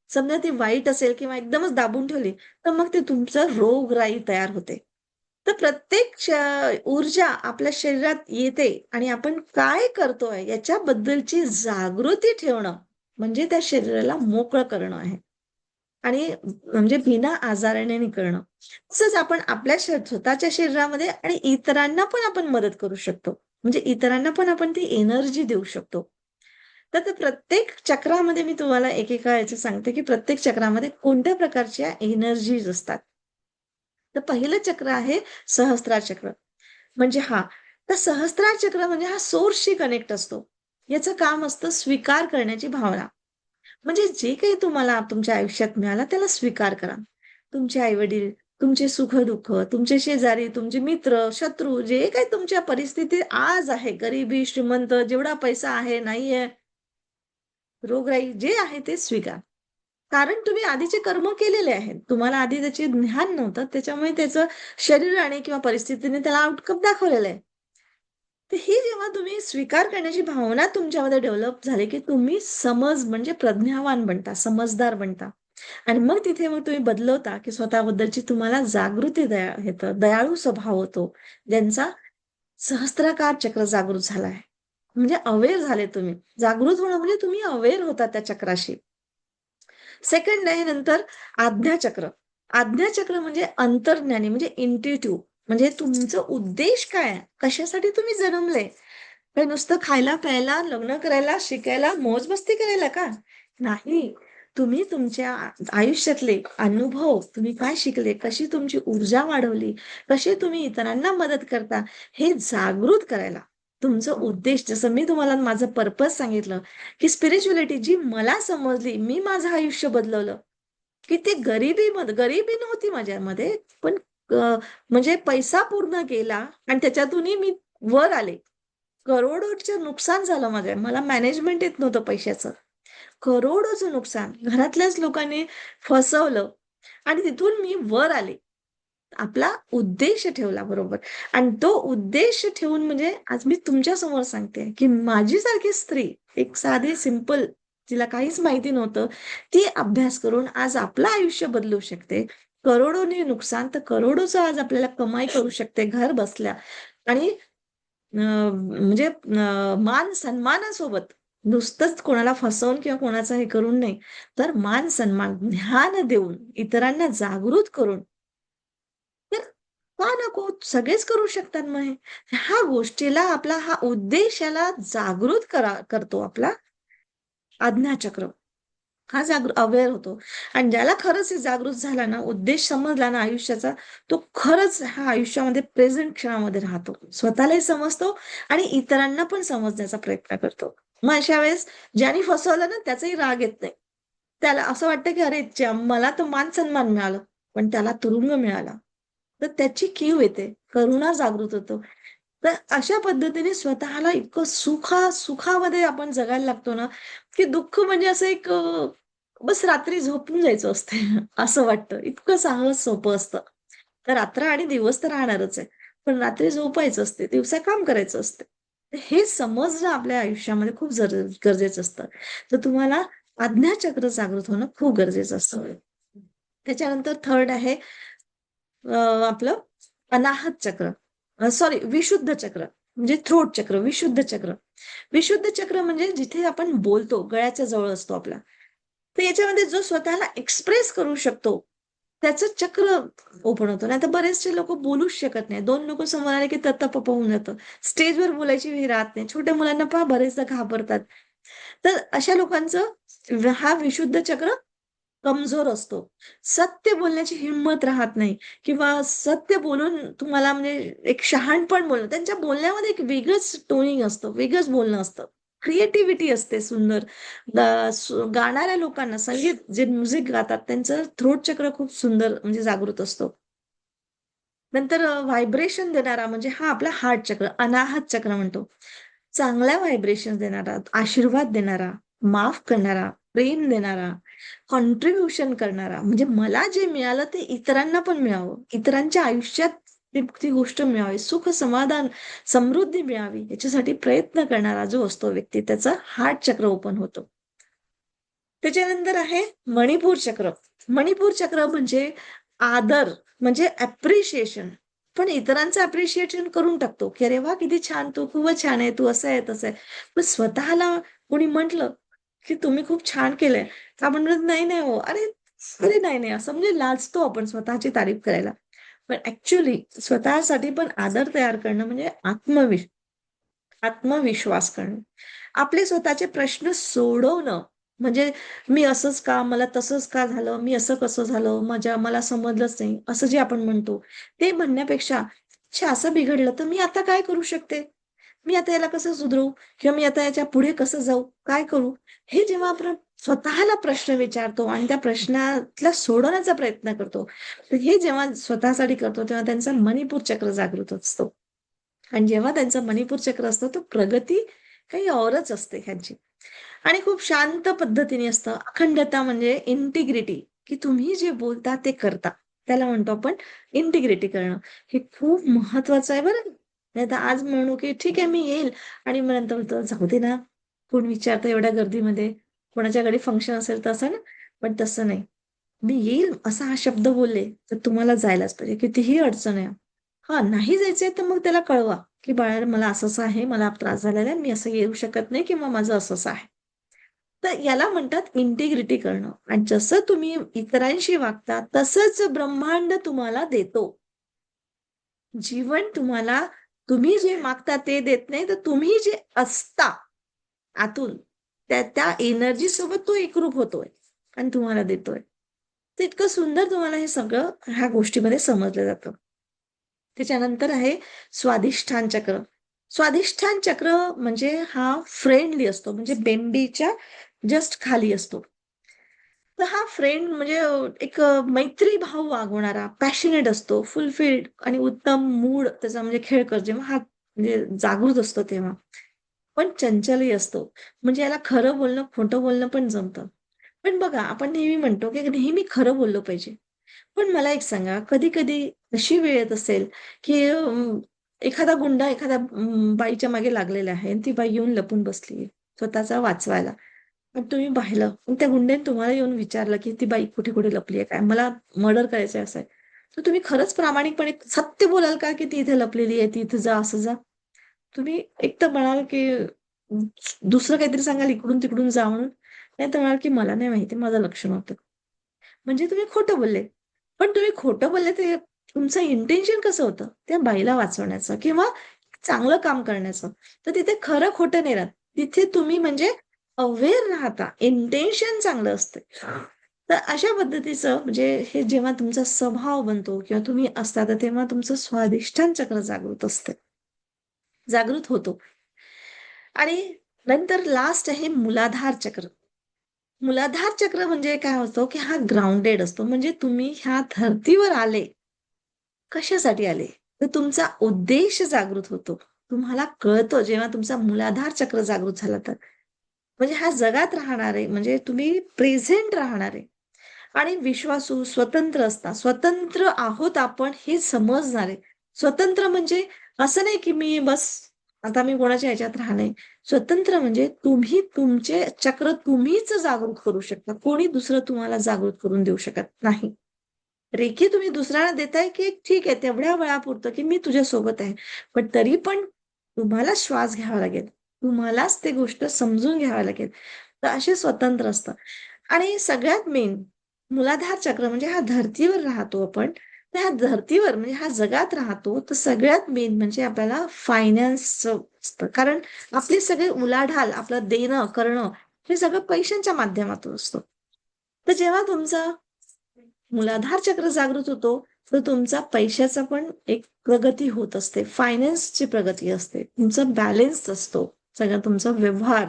Speaker 1: समजा ती वाईट असेल किंवा एकदमच दाबून ठेवली, तर मग ते तुमचं रोगराई तयार होते. तर प्रत्येक ऊर्जा आपल्या शरीरात येते आणि आपण काय करतोय याच्याबद्दलची जागृती ठेवणं म्हणजे त्या शरीराला मोकळं करणं आहे. आणि म्हणजे बिना आजाराने करणं. तसंच आपण आपल्या स्वतःच्या शरीरामध्ये आणि इतरांना पण आपण मदत करू शकतो. म्हणजे इतरांना पण आपण ती एनर्जी देऊ शकतो. तर ते प्रत्येक चक्रामध्ये मी तुम्हाला एकेका याचं सांगते, की प्रत्येक चक्रामध्ये कोणत्या प्रकारच्या एनर्जीज असतात. तर पहिलं चक्र आहे सहस्त्रार चक्र. म्हणजे तर सहस्त्रार चक्र म्हणजे हा सोर्सशी कनेक्ट असतो. याचं काम असतं स्वीकार करण्याची भावना. म्हणजे जे काही तुम्हाला तुमच्या आयुष्यात मिळालं त्याला स्वीकार करा. तुमचे आई-वडील, तुमचे सुख-दुःख, तुमचे शेजारी, तुमचे मित्र, शत्रू जे काही तुमच्या परिस्थिती आज आहे, गरिबी, श्रीमंत, जेवढा पैसा आहे, नाहीये, रोगराई जे आहे ते स्वीकार. कारण तुम्ही आधीचे कर्म केलेले आहेत. तुम्हाला आधी त्याचे ज्ञान नव्हतं. त्याच्यामुळे त्याचं शरीराने किंवा परिस्थितीने त्याला आउटकम दाखवलेलं आहे. तर ही जेव्हा तुम्ही स्वीकार करण्याची भावना तुमच्यामध्ये डेव्हलप झाली, की तुम्ही समज म्हणजे प्रज्ञावान बनता, समजदार बनता. आणि मग तिथे मग तुम्ही बदलवता, की स्वतःबद्दलची तुम्हाला जागृती येतं, दयाळू स्वभाव होतो. ज्यांचा सहस्त्राकार चक्र जागृत झाला आहे. म्हणजे अवेअर झाले तुम्ही. जागृत होणं म्हणजे तुम्ही अवेअर होता त्या चक्राशी. सेकंड आहे नंतर आज्ञाचक्र. आज्ञाचक्र म्हणजे अंतर्ज्ञानी म्हणजे इंट्युटिव्ह म्हणजे तुमचं उद्देश काय आहे? कशासाठी तुम्ही जन्मले? काय नुसतं खायला, प्यायला, लग्न करायला, शिकायला, मौज-मस्ती करायला का? नाही. तुम्ही तुमच्या आयुष्यातले अनुभव, तुम्ही काय शिकले, कशी तुमची ऊर्जा वाढवली, कसे तुम्ही इतरांना मदत करता, हे जागृत करायला. तुमचं उद्देश जसं मी तुम्हाला माझं पर्पज सांगितलं, की स्पिरिच्युअलिटी जी मला समजली, मी माझं आयुष्य बदलवलं, की ते गरिबी नव्हती माझ्यामध्ये, पण म्हणजे पैसा पूर्ण गेला आणि त्याच्यातूनही मी वर आले. करोडोचं नुकसान झालं माझं. मला मॅनेजमेंट येत नव्हतं पैशाचं. करोडोचं नुकसान. घरातल्याच लोकांनी फसवलं आणि तिथून मी वर आले. आपला उद्देश ठेवला बरोबर आणि तो उद्देश ठेवून म्हणजे आज मी तुमच्या समोर सांगते, की माझीसारखी स्त्री, एक साधी सिंपल तिला काहीच माहिती नव्हतं, ती अभ्यास करून आज आपलं आयुष्य बदलू शकते. करोडोनी नुकसान तर करोडोचं आज आपल्याला कमाई करू शकते घर बसल्या आणि म्हणजे मान-सन्मानासोबत नुसतंच कोणाला फसवून किंवा कोणाचं हे करून नाही, तर मान-सन्मान, ज्ञान देऊन, इतरांना जागृत करून, तर का नको? सगळेच करू शकतात मग हे. ह्या गोष्टीला आपला हा उद्देश याला जागृत करतो आपला आज्ञाचक्र. हा अवेअर होतो आणि ज्याला खरंच हे जागृत झाला ना, उद्देश समजला ना आयुष्याचा, तो खरंच ह्या आयुष्यामध्ये प्रेझेंट क्षणामध्ये राहतो. स्वतःलाही समजतो आणि इतरांना पण समजण्याचा प्रयत्न करतो. मग अशा वेळेस ज्याने फसवलं ना, त्याचाही राग येत नाही. त्याला असं वाटतं, की अरे मला तर मान-सन्मान मिळालं, पण त्याला तुरुंग मिळाला. तर त्याची कीव येते, करुणा जागृत होतो. तर अशा पद्धतीने स्वतःला इतकं सुखामध्ये आपण जगायला लागतो ना, की दुःख म्हणजे असं एक बस रात्री झोपून जायचं असते असं वाटतं. इतकं साहस सोपं असतं. तर रात्र आणि दिवस तर राहणारच आहे. पण रात्री झोपायचं असते, दिवसा काम करायचं असते. तर हे समजणं आपल्या आयुष्यामध्ये खूप गरजेचं असतं. तर तुम्हाला आज्ञाचक्र जागृत होणं खूप गरजेचं असतं. त्याच्यानंतर थर्ड आहे आपलं अनाहत चक्र. सॉरी विशुद्ध चक्र म्हणजे थ्रोट चक्र, विशुद्ध चक्र. विशुद्ध चक्र म्हणजे जिथे आपण बोलतो, गळ्याच्या जवळ असतो आपला. तर याच्यामध्ये जो स्वतःला एक्सप्रेस करू शकतो, त्याचं चक्र ओपन होतं. नाहीतर बरेचसे लोकं बोलूच शकत नाही. 2 लोकं समोर आले की तत्तपप होऊन जातं. स्टेजवर बोलायची वेळ राहत नाही. छोट्या मुलांना पहा बरेचदा घाबरतात. तर अशा लोकांचं हा विशुद्ध चक्र कमजोर असतो. सत्य बोलण्याची हिंमत राहत नाही किंवा सत्य बोलून तुम्हाला म्हणजे एक शहाणपण बोलणं त्यांच्या बोलण्यामध्ये एक वेगळंच टोनिंग असतं, वेगळंच बोलणं असतं. क्रिएटिव्हिटी असते सुंदर. गाणाऱ्या लोकांना संगीत जे म्युझिक गातात त्यांचं थ्रोट चक्र खूप सुंदर म्हणजे जागृत असतो. नंतर व्हायब्रेशन देणारा म्हणजे हा आपला हार्ट चक्र, अनाहत चक्र म्हणतो. चांगल्या व्हायब्रेशन देणारा, आशीर्वाद देणारा, माफ करणारा, प्रेम देणारा, कॉन्ट्रिब्युशन करणारा, म्हणजे मला जे मिळालं ते इतरांना पण मिळावं. इतरांच्या आयुष्यात ती गोष्ट मिळावी. सुख, समाधान, समृद्धी मिळावी याच्यासाठी प्रयत्न करणारा जो असतो व्यक्ती त्याचा हार्ट चक्र ओपन होतो. त्याच्यानंतर आहे मणिपूर चक्र. मणिपूर चक्र म्हणजे आदर, म्हणजे अप्रिशिएशन. पण इतरांचं अप्रिशिएशन करून टाकतो, की "अरे वाह! किती छान, तू खूपच छान आहे, तू असं आहे, तसं आहे." पण स्वतःला कोणी म्हटलं, की "तुम्ही खूप छान केलंय." तर आपण म्हणतो, "नाही, नाही हो." "अरे, अरे नाही, नाही." असं म्हणजे लाजतो आपण स्वतःची तारीफ करायला. पण ॲक्चुअली स्वतःसाठी पण आदर तयार करणं म्हणजे आत्मविश्वास करणं. आपले स्वतःचे प्रश्न सोडवणं. म्हणजे मी असंच का? मला तसंच का झालं? मी असं कसं झालं? मला समजलंच नाही. असं जे आपण म्हणतो. ते म्हणण्यापेक्षा, अच्छा असं बिघडलं तर मी आता काय करू शकते? मी आता याला कसं सुधरवू? किंवा मी आता याच्या पुढे कसं जाऊ? काय करू? हे जेव्हा आपण स्वतःला प्रश्न विचारतो आणि त्या प्रश्नाला सोडवण्याचा प्रयत्न करतो. तर हे जेव्हा स्वतःसाठी करतो तेव्हा त्यांचा मणिपूर चक्र जागृत असतो. आणि जेव्हा त्यांचं मणिपूर चक्र असतं, तर प्रगती काही औरच असते ह्यांची. आणि खूप शांत पद्धतीने असतं. अखंडता म्हणजे इंटिग्रिटी, की तुम्ही जे बोलता ते करता. त्याला म्हणतो आपण इंटिग्रिटी करणं. हे खूप महत्वाचं आहे बरं. नाहीतर आज म्हणू, की ठीक आहे मी येईल आणि मग नंतर म्हणतो जाऊ दे ना, कोण विचारतं एवढ्या गर्दीमध्ये. कोणाच्या घरी फंक्शन असेल तर असं ना, पण तसं नाही. मी येईल असा हा शब्द बोलले, तर तुम्हाला जायलाच पाहिजे. कितीही अडचण आहे. हां, नाही जायचंय तर मग त्याला कळवा, की "बाळा मला असं-असं आहे, मला त्रास झालेला आहे, मी असं येऊ शकत नाही किंवा माझं असं-असं आहे." तर याला म्हणतात इंटिग्रिटी करणं आणि जसं तुम्ही इतरांशी वागता, तसंच ब्रह्मांड तुम्हाला देतो. जीवन तुम्हाला तुम्ही जे मागता ते देत नाही, तर तुम्ही जे असता आतून, त्या एनर्जी सोबत तो एकरूप होतोय आणि तुम्हाला देतोय. तर इतकं सुंदर तुम्हाला हे सगळं ह्या गोष्टीमध्ये समजलं जातं. त्याच्यानंतर आहे स्वाधिष्ठान चक्र. स्वाधिष्ठान चक्र म्हणजे हा फ्रेंडली असतो, म्हणजे बेंबीच्या जस्ट खाली असतो. तर हा फ्रेंड म्हणजे एक मैत्री भाव वागवणारा, पॅशनेट असतो, फुलफिल्ड आणि उत्तम मूड त्याचा म्हणजे खेळकर जेव्हा हा म्हणजे जागृत असतो तेव्हा. पण चंचलही असतो. म्हणजे याला खरं बोलणं, खोटं बोलणं पण जमतं. पण बघा आपण नेहमी म्हणतो, की नेहमी खरं बोललं पाहिजे. पण मला एक सांगा, कधी-कधी अशी वेळ येत असेल, की एखादा गुंडा एखाद्या बाईच्या मागे लागलेला आहे आणि ती बाई येऊन लपून बसली आहे, स्वतःचा वाचवायला. पण तुम्ही पाहिलं, पण त्या गुंड्याने तुम्हाला येऊन विचारलं, की ती बाई कुठे-कुठे लपली आहे काय? मला मर्डर करायचं आहे असं आहे. तर तुम्ही खरंच प्रामाणिकपणे सत्य बोलाल का, की ती इथे लपलेली आहे, ती इथे जा, असं जा? तुम्ही एक तर म्हणाल, की दुसरं काहीतरी सांगाल इकडून-तिकडून जा म्हणून. नाहीतर म्हणाल, की मला नाही माहिती, माझं लक्ष नव्हतं. म्हणजे तुम्ही खोटं बोलले. पण तुम्ही खोटं बोलले ते तुमचं इंटेन्शन कसं होतं? त्या बाईला वाचवण्याचं किंवा चांगलं काम करण्याचं. तर तिथे खरं खोटं नाही राहत. तिथे तुम्ही म्हणजे अवेअर राहता. इंटेन्शन चांगलं असतं. तर अशा पद्धतीचं म्हणजे हे जेव्हा तुमचा स्वभाव बनतो किंवा तुम्ही असता, तर तेव्हा तुमचं स्वाधिष्ठान चक्र जागृत असतं. जागृत होतो. आणि नंतर लास्ट आहे मूलाधार चक्र. मूलाधार चक्र म्हणजे काय होतं, की हा ग्राउंडेड असतो. म्हणजे तुम्ही ह्या धर्तीवर आले, कशासाठी आले? तर तुमचा उद्देश जागृत होतो. तुम्हाला कळतं जेव्हा तुमचा मूलाधार चक्र जागृत झाला तर. म्हणजे ह्या जगात राहणारे म्हणजे तुम्ही प्रेझेंट राहणारे आणि विश्वासू, स्वतंत्र असता. स्वतंत्र आहोत आपण हे समजणारे. स्वतंत्र म्हणजे असं नाही, की मी बस आता मी कोणाच्या ह्याच्यात राहणे. स्वतंत्र म्हणजे तुम्ही तुमचे चक्र तुम्हीच जागृत करू शकता. कोणी दुसरं तुम्हाला जागृत करून देऊ शकत नाही. रेखी तुम्ही दुसऱ्याला देताय, की ठीक आहे तेवढ्या वेळापुरतं, की मी तुझ्यासोबत आहे. पण तरी पण तुम्हाला श्वास घ्यावा लागेल. तुम्हालाच ते गोष्ट समजून घ्यावी लागेल. तर असे स्वतंत्र असतात. आणि सगळ्यात मेन मूलाधार चक्र म्हणजे हा धर्तीवर राहतो आपण. तर ह्या धर्तीवर म्हणजे ह्या जगात राहतो, तर सगळ्यात मेन म्हणजे आपल्याला फायनान्सचं असतं. कारण आपली सगळी उलाढाल, आपलं देणं, करणं हे सगळं पैशांच्या माध्यमातून असतं. तर जेव्हा तुमचा मूलाधार चक्र जागृत होतो, तर तुमचा पैशाचा पण एक प्रगती होत असते. फायनान्सची प्रगती असते. तुमचा बॅलन्स असतो. सगळं तुमचा व्यवहार,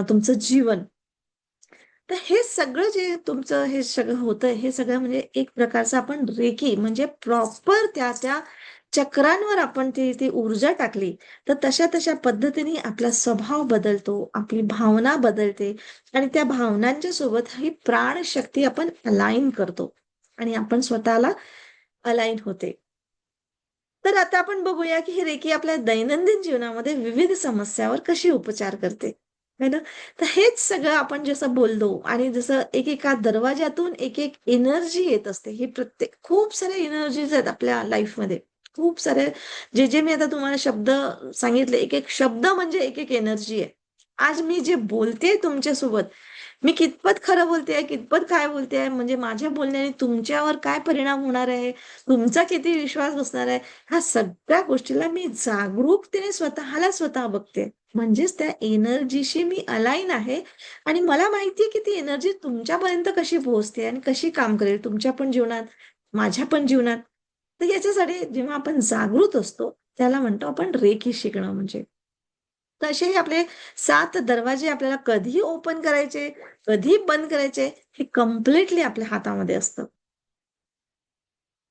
Speaker 1: तुमचं जीवन. तर हे सगळं जे तुमचं हे सगळं होतंय, हे सगळं म्हणजे एक प्रकारचं आपण रेकी म्हणजे प्रॉपर त्या चक्रांवर आपण ती ऊर्जा टाकली, तर तशा पद्धतीने आपला स्वभाव बदलतो, आपली भावना बदलते आणि त्या भावनांच्या सोबत ही प्राणशक्ती आपण अलाइन करतो आणि आपण स्वतःला अलाइन होते. तर आता आपण बघूया, की ही रेकी आपल्या दैनंदिन जीवनामध्ये विविध समस्यावर कशी उपचार करते. है ना? तर हेच सगळं आपण जसं बोललो आणि जसं एकेका दरवाज्यातून एक एनर्जी येत असते. ही प्रत्येक खूप साऱ्या एनर्जीज आहेत आपल्या लाईफमध्ये. खूप सारे जे मी आता तुम्हाला शब्द सांगितले, एक शब्द म्हणजे एक एनर्जी आहे. आज मी जे बोलतेय तुमच्यासोबत, मी कितपत खरं बोलतेय, कितपत काय बोलतेय, म्हणजे माझ्या बोलण्याने तुमच्यावर काय परिणाम होणार आहे, तुमचा किती विश्वास बसणार आहे, ह्या सगळ्या गोष्टीला मी जागरूकतेने स्वतः बघते. म्हणजेच त्या एनर्जीशी मी अलाईन आहे आणि मला माहितीये की ती एनर्जी तुमच्यापर्यंत कशी पोहोचते आणि कशी काम करेल तुमच्या पण जीवनात, माझ्या पण जीवनात. तर याच्यासाठी जेव्हा आपण जागृत असतो, त्याला म्हणतो आपण रेखी शिकणं म्हणजे. तर असे हे आपले 7 दरवाजे आपल्याला कधी ओपन करायचे, कधी बंद करायचे, हे कम्प्लिटली आपल्या हातामध्ये असतं.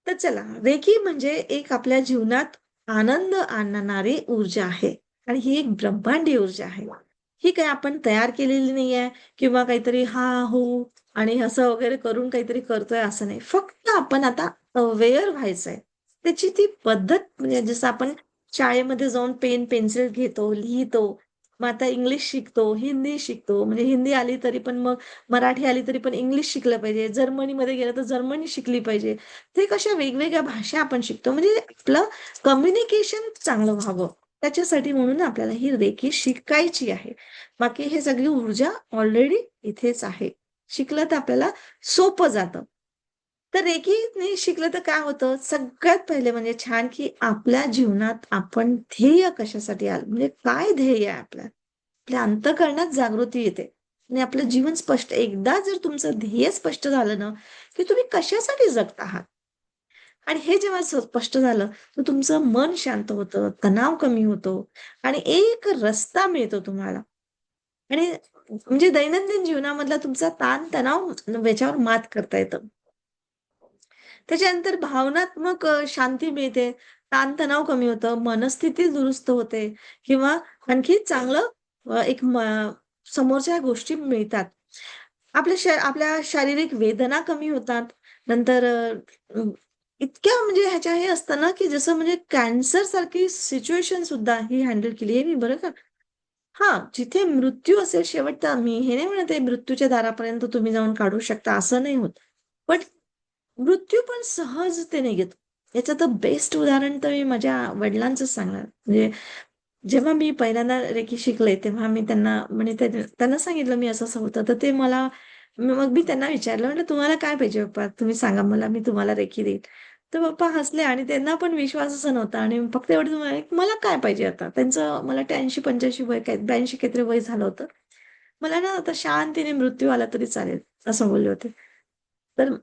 Speaker 1: तर चला, रेकी म्हणजे एक आपल्या जीवनात आनंद आणणारी ऊर्जा आहे आणि ही एक ब्रह्मांडीय ऊर्जा आहे. ही काही आपण तयार केलेली नाहीये किंवा काहीतरी हा हो आणि असं वगैरे करून काहीतरी करतोय असं नाही. फक्त आपण आता अवेअर व्हायचंय. त्याची ती पद्धत म्हणजे जसं आपण शाळेमध्ये जाऊन पेन, पेन्सिल घेतो, लिहितो. मग आता इंग्लिश शिकतो, हिंदी शिकतो. म्हणजे हिंदी आली तरी पण मग मराठी आली तरी पण इंग्लिश शिकलं पाहिजे. जर्मनीमध्ये गेलं तर जर्मनी शिकली पाहिजे. ते कशा वेगवेगळ्या भाषा आपण शिकतो म्हणजे आपलं कम्युनिकेशन चांगलं व्हावं. त्याच्यासाठी म्हणून आपल्याला ही रेखी शिकायची आहे. बाकी हे सगळी ऊर्जा ऑलरेडी इथेच आहे. शिकलं तर आपल्याला सोपं जातं. तर रेखी नाही शिकलं तर काय होतं, सगळ्यात पहिले म्हणजे छान की आपल्या जीवनात आपण ध्येय कशासाठी आलं म्हणजे काय ध्येय आहे आपलं? आपल्या अंतःकरणात जागृती येते आणि आपलं जीवन स्पष्ट एकदा जर तुमचं ध्येय स्पष्ट झालं ना, की तुम्ही कशासाठी जगत आहात? आणि हे जेव्हा स्पष्ट झालं, तर तुमचं मन शांत होतं, तणाव कमी होतो आणि एक रस्ता मिळतो तुम्हाला. आणि म्हणजे दैनंदिन जीवनामधला तुमचा ताण-तणाव याच्यावर मात करता येतं. त्याच्यानंतर भावनात्मक शांती मिळते, ताण-तणाव कमी होतं, मनस्थिती दुरुस्त होते किंवा आणखी चांगलं एक समोरच्या गोष्टी मिळतात. आपल्या शारीरिक वेदना कमी होतात. नंतर इतक्या म्हणजे ह्याच्या हे असतं ना, की जसं म्हणजे कॅन्सर सारखी सिच्युएशन सुद्धा ही हँडल केली आहे मी बरं का. हां, जिथे मृत्यू असेल शेवटचा मी हे नाही म्हणत आहे मृत्यूच्या दारापर्यंत तुम्ही जाऊन काढू शकता असं नाही होत. पण मृत्यू पण सहजतेने घेतो. याचं तर बेस्ट उदाहरण तर मी माझ्या वडिलांचंच सांगणार. म्हणजे जेव्हा मी पहिल्यांदा रेकी शिकले, तेव्हा मी त्यांना म्हणजे त्यांना सांगितलं मी असं-असं होतं. तर ते मला मग मी त्यांना विचारलं म्हटलं, "तुम्हाला काय पाहिजे पप्पा? तुम्ही सांगा मला, मी तुम्हाला रेकी देईन." तर पप्पा हसले आणि त्यांना पण विश्वासच नव्हता आणि फक्त एवढंच म्हणाले, "मला काय पाहिजे आता?" त्यांचं मला वाटतं 80-85 वय काय 82 काहीतरी वय झालं होतं. "मला ना आता शांतीने मृत्यू आला तरी चालेल." असं बोलले होते. तर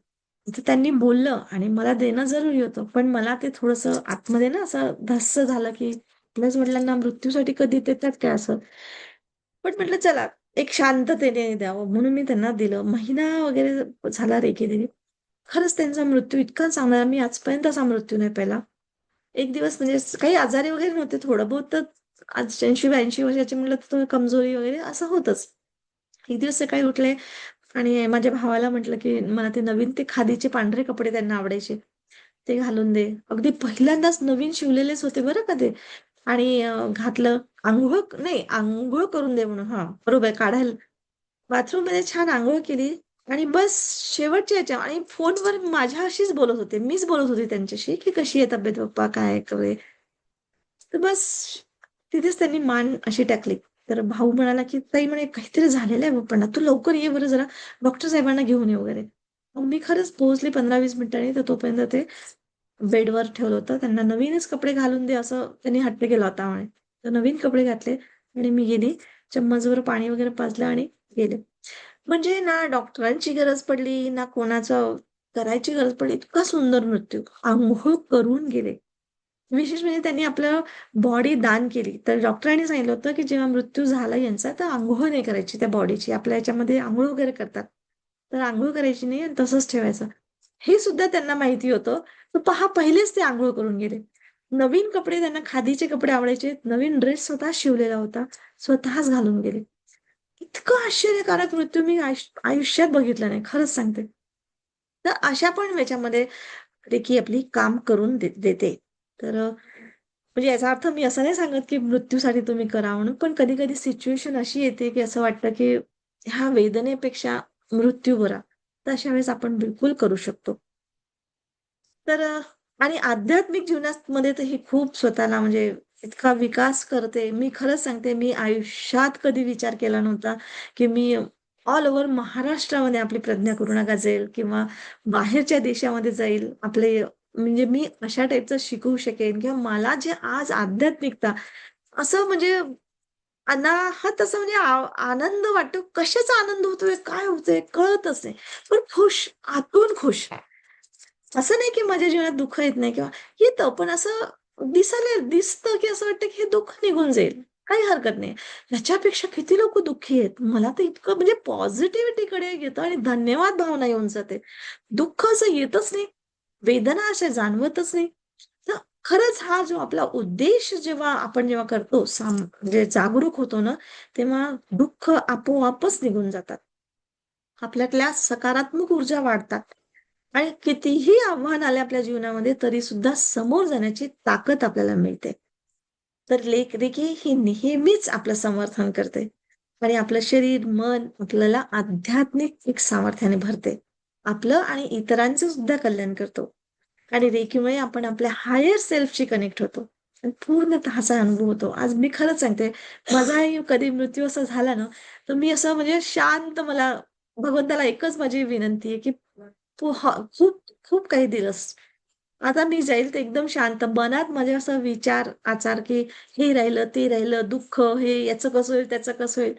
Speaker 1: तर त्यांनी बोललं आणि मला देणं जरुरी होतं. पण मला ते थोडंसं आतमध्ये ना असं धस्स झालं, की आपल्याच वडिलांना मृत्यूसाठी कधी देतात काय असं. पण म्हटलं चला एक शांततेने द्यावं म्हणून मी त्यांना दिलं. महिना वगैरे झाला रेकी दिली. खरंच त्यांचा मृत्यू इतका चांगला मी आजपर्यंत असा मृत्यू नाही पाहिला. एक दिवस म्हणजे काही आजारी वगैरे नव्हते. थोडं बहुत तर आज 80-82 वर्षाचे म्हटलं तर कमजोरी वगैरे असं होतंच. एक दिवस सकाळी उठले आणि माझ्या भावाला म्हटलं, की मला ते नवीन ते खादीचे पांढरे कपडे त्यांना आवडायचे. ते घालून दे. अगदी पहिल्यांदाच नवीन शिवलेलेच होते बरं का ते. आणि घातलं. नाही, अंघोळ करून दे म्हणून. हां, बरोबर काढायला बाथरूममध्ये छान अंघोळ केली आणि बस शेवटच्या ह्याच्या आणि फोनवर माझ्याशीच बोलत होते. मीच बोलत होते त्यांच्याशी, की "कशी आहे तब्येत पप्पा? काय आहे?" तर बस तिथेच त्यांनी मान अशी टाकली. तर भाऊ म्हणाला, की "ताई म्हणे काहीतरी झालेलं आहे पप्पांना. तू लवकर ये बरं जरा डॉक्टर साहेबांना घेऊन ये वगैरे." मग मी खरंच पोहोचले 15-20 मिनिटांनी. तर तोपर्यंत ते बेडवर ठेवलं होतं. त्यांना नवीनच कपडे घालून दे असं त्यांनी हट्ट केला होता म्हणे. तर नवीन कपडे घातले आणि मी गेली. चम्मचभर पाणी वगैरे पाजलं आणि गेले. म्हणजे ना डॉक्टरांची गरज पडली, ना कोणाचं करायची गरज पडली. इतका सुंदर मृत्यू. अंघोळ करून गेले. विशेष म्हणजे त्यांनी आपलं बॉडी दान केली. तर डॉक्टरांनी सांगितलं होतं, की जेव्हा मृत्यू झाला यांचा, तर अंघोळ नाही करायची त्या बॉडीची. आपल्या ह्याच्यामध्ये अंघोळ वगैरे करतात. तर अंघोळ करायची नाही आणि तसंच ठेवायचं. हे सुद्धा त्यांना माहिती होतं. तर पहा पहिलेच ते अंघोळ करून गेले. नवीन कपडे त्यांना खादीचे कपडे आवडायचे. नवीन ड्रेस स्वतः शिवलेला होता. स्वतःच घालून गेले. इतकं आश्चर्यकारक मृत्यू मी आयुष्यात बघितला नाही. खरंच सांगते. तर अशा पण ह्याच्यामध्ये रेकी आपली काम करून देते. तर म्हणजे याचा अर्थ मी असं नाही सांगत की मृत्यूसाठी तुम्ही करा म्हणून, पण कधी-कधी सिच्युएशन अशी येते की असं वाटतं की ह्या वेदनेपेक्षा मृत्यू बरा. तर अशा वेळेस आपण बिलकुल करू शकतो. तर आणि आध्यात्मिक जीवनामध्ये तर ही खूप स्वतःला म्हणजे इतका विकास करते. मी खरंच सांगते, मी आयुष्यात कधी विचार केला नव्हता, की मी ऑल ओव्हर महाराष्ट्रामध्ये आपली प्रज्ञा करुणा जाईल किंवा बाहेरच्या देशामध्ये जाईल. आपले म्हणजे मी अशा टाईपचं शिकवू शकेन किंवा मला जे आज आध्यात्मिकता असं म्हणजे अनाहत असं म्हणजे आनंद वाटतो. कशाचा आनंद होतोय, काय होतंय कळतच नाही. पण खुश, आतून खुश. असं नाही की माझ्या जीवनात दुःख येत नाही किंवा येतं, पण असं दिसतं की असं वाटतं की हे दुःख निघून जाईल. काही हरकत नाही. ह्याच्यापेक्षा किती लोकं दुःखी आहेत. मला तर इतकं म्हणजे पॉझिटिव्हिटीकडे येतं आणि धन्यवाद भावना येऊन जाते. दुःख असं येतच नाही. वेदना अशा जाणवतच नाही. तर खरंच हा जो आपला उद्देश जेव्हा करतो म्हणजे जागरूक होतो ना, तेव्हा दुःख आपोआपच निघून जातात. आपल्यातल्या सकारात्मक ऊर्जा वाढतात. आणि कितीही आव्हान आले आपल्या जीवनामध्ये तरी सुद्धा समोर जाण्याची ताकद आपल्याला मिळते. तर लेखदेखील ही नेहमीच आपलं समर्थन करते आणि आपलं शरीर, मन आपल्याला आध्यात्मिक एक सामर्थ्याने भरते. आपलं आणि इतरांचं सुद्धा कल्याण करतो. आणि रेकीमुळे आपण आपल्या हायर सेल्फशी कनेक्ट होतो आणि पूर्णतः असा अनुभव होतो. आज मी खरंच सांगते, माझाही कधी मृत्यू असा झाला ना, तर मी असं म्हणजे शांत मला भगवंताला एकच माझी विनंती आहे, की तू खूप खूप काही दिलंस. आता मी जाईल तर एकदम शांत. मनात माझ्या असा विचार, आचार, की हे राहिलं, ते राहिलं, दुःख, हे याचं कसं होईल, त्याचं कसं होईल.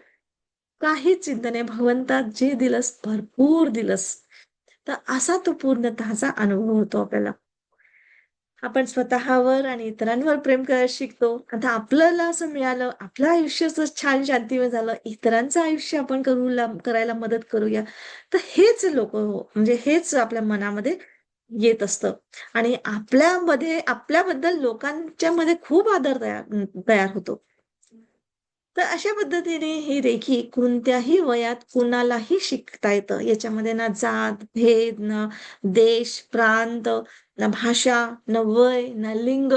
Speaker 1: काहीच चिंता नाही. भगवंता जे दिलंस, भरपूर दिलंस. तर असा तो पूर्णतःचा अनुभव होतो आपल्याला. आपण स्वतःवर आणि इतरांवर प्रेम करायला शिकतो. आता आपल्याला असं मिळालं, आपलं आयुष्य असं छान शांतिमय झालं, इतरांचं आयुष्य आपण करायला मदत करूया. तर हेच लोकं म्हणजे हेच आपल्या मनामध्ये येत असतं आणि आपल्याबद्दल लोकांच्यामध्ये खूप आदर तयार होतो. तर अशा पद्धतीने ही रेखी कोणत्याही वयात कुणालाही शिकता येतं. याच्यामध्ये ना जात, भेद, ना देश, प्रांत, ना भाषा, ना वय, ना लिंग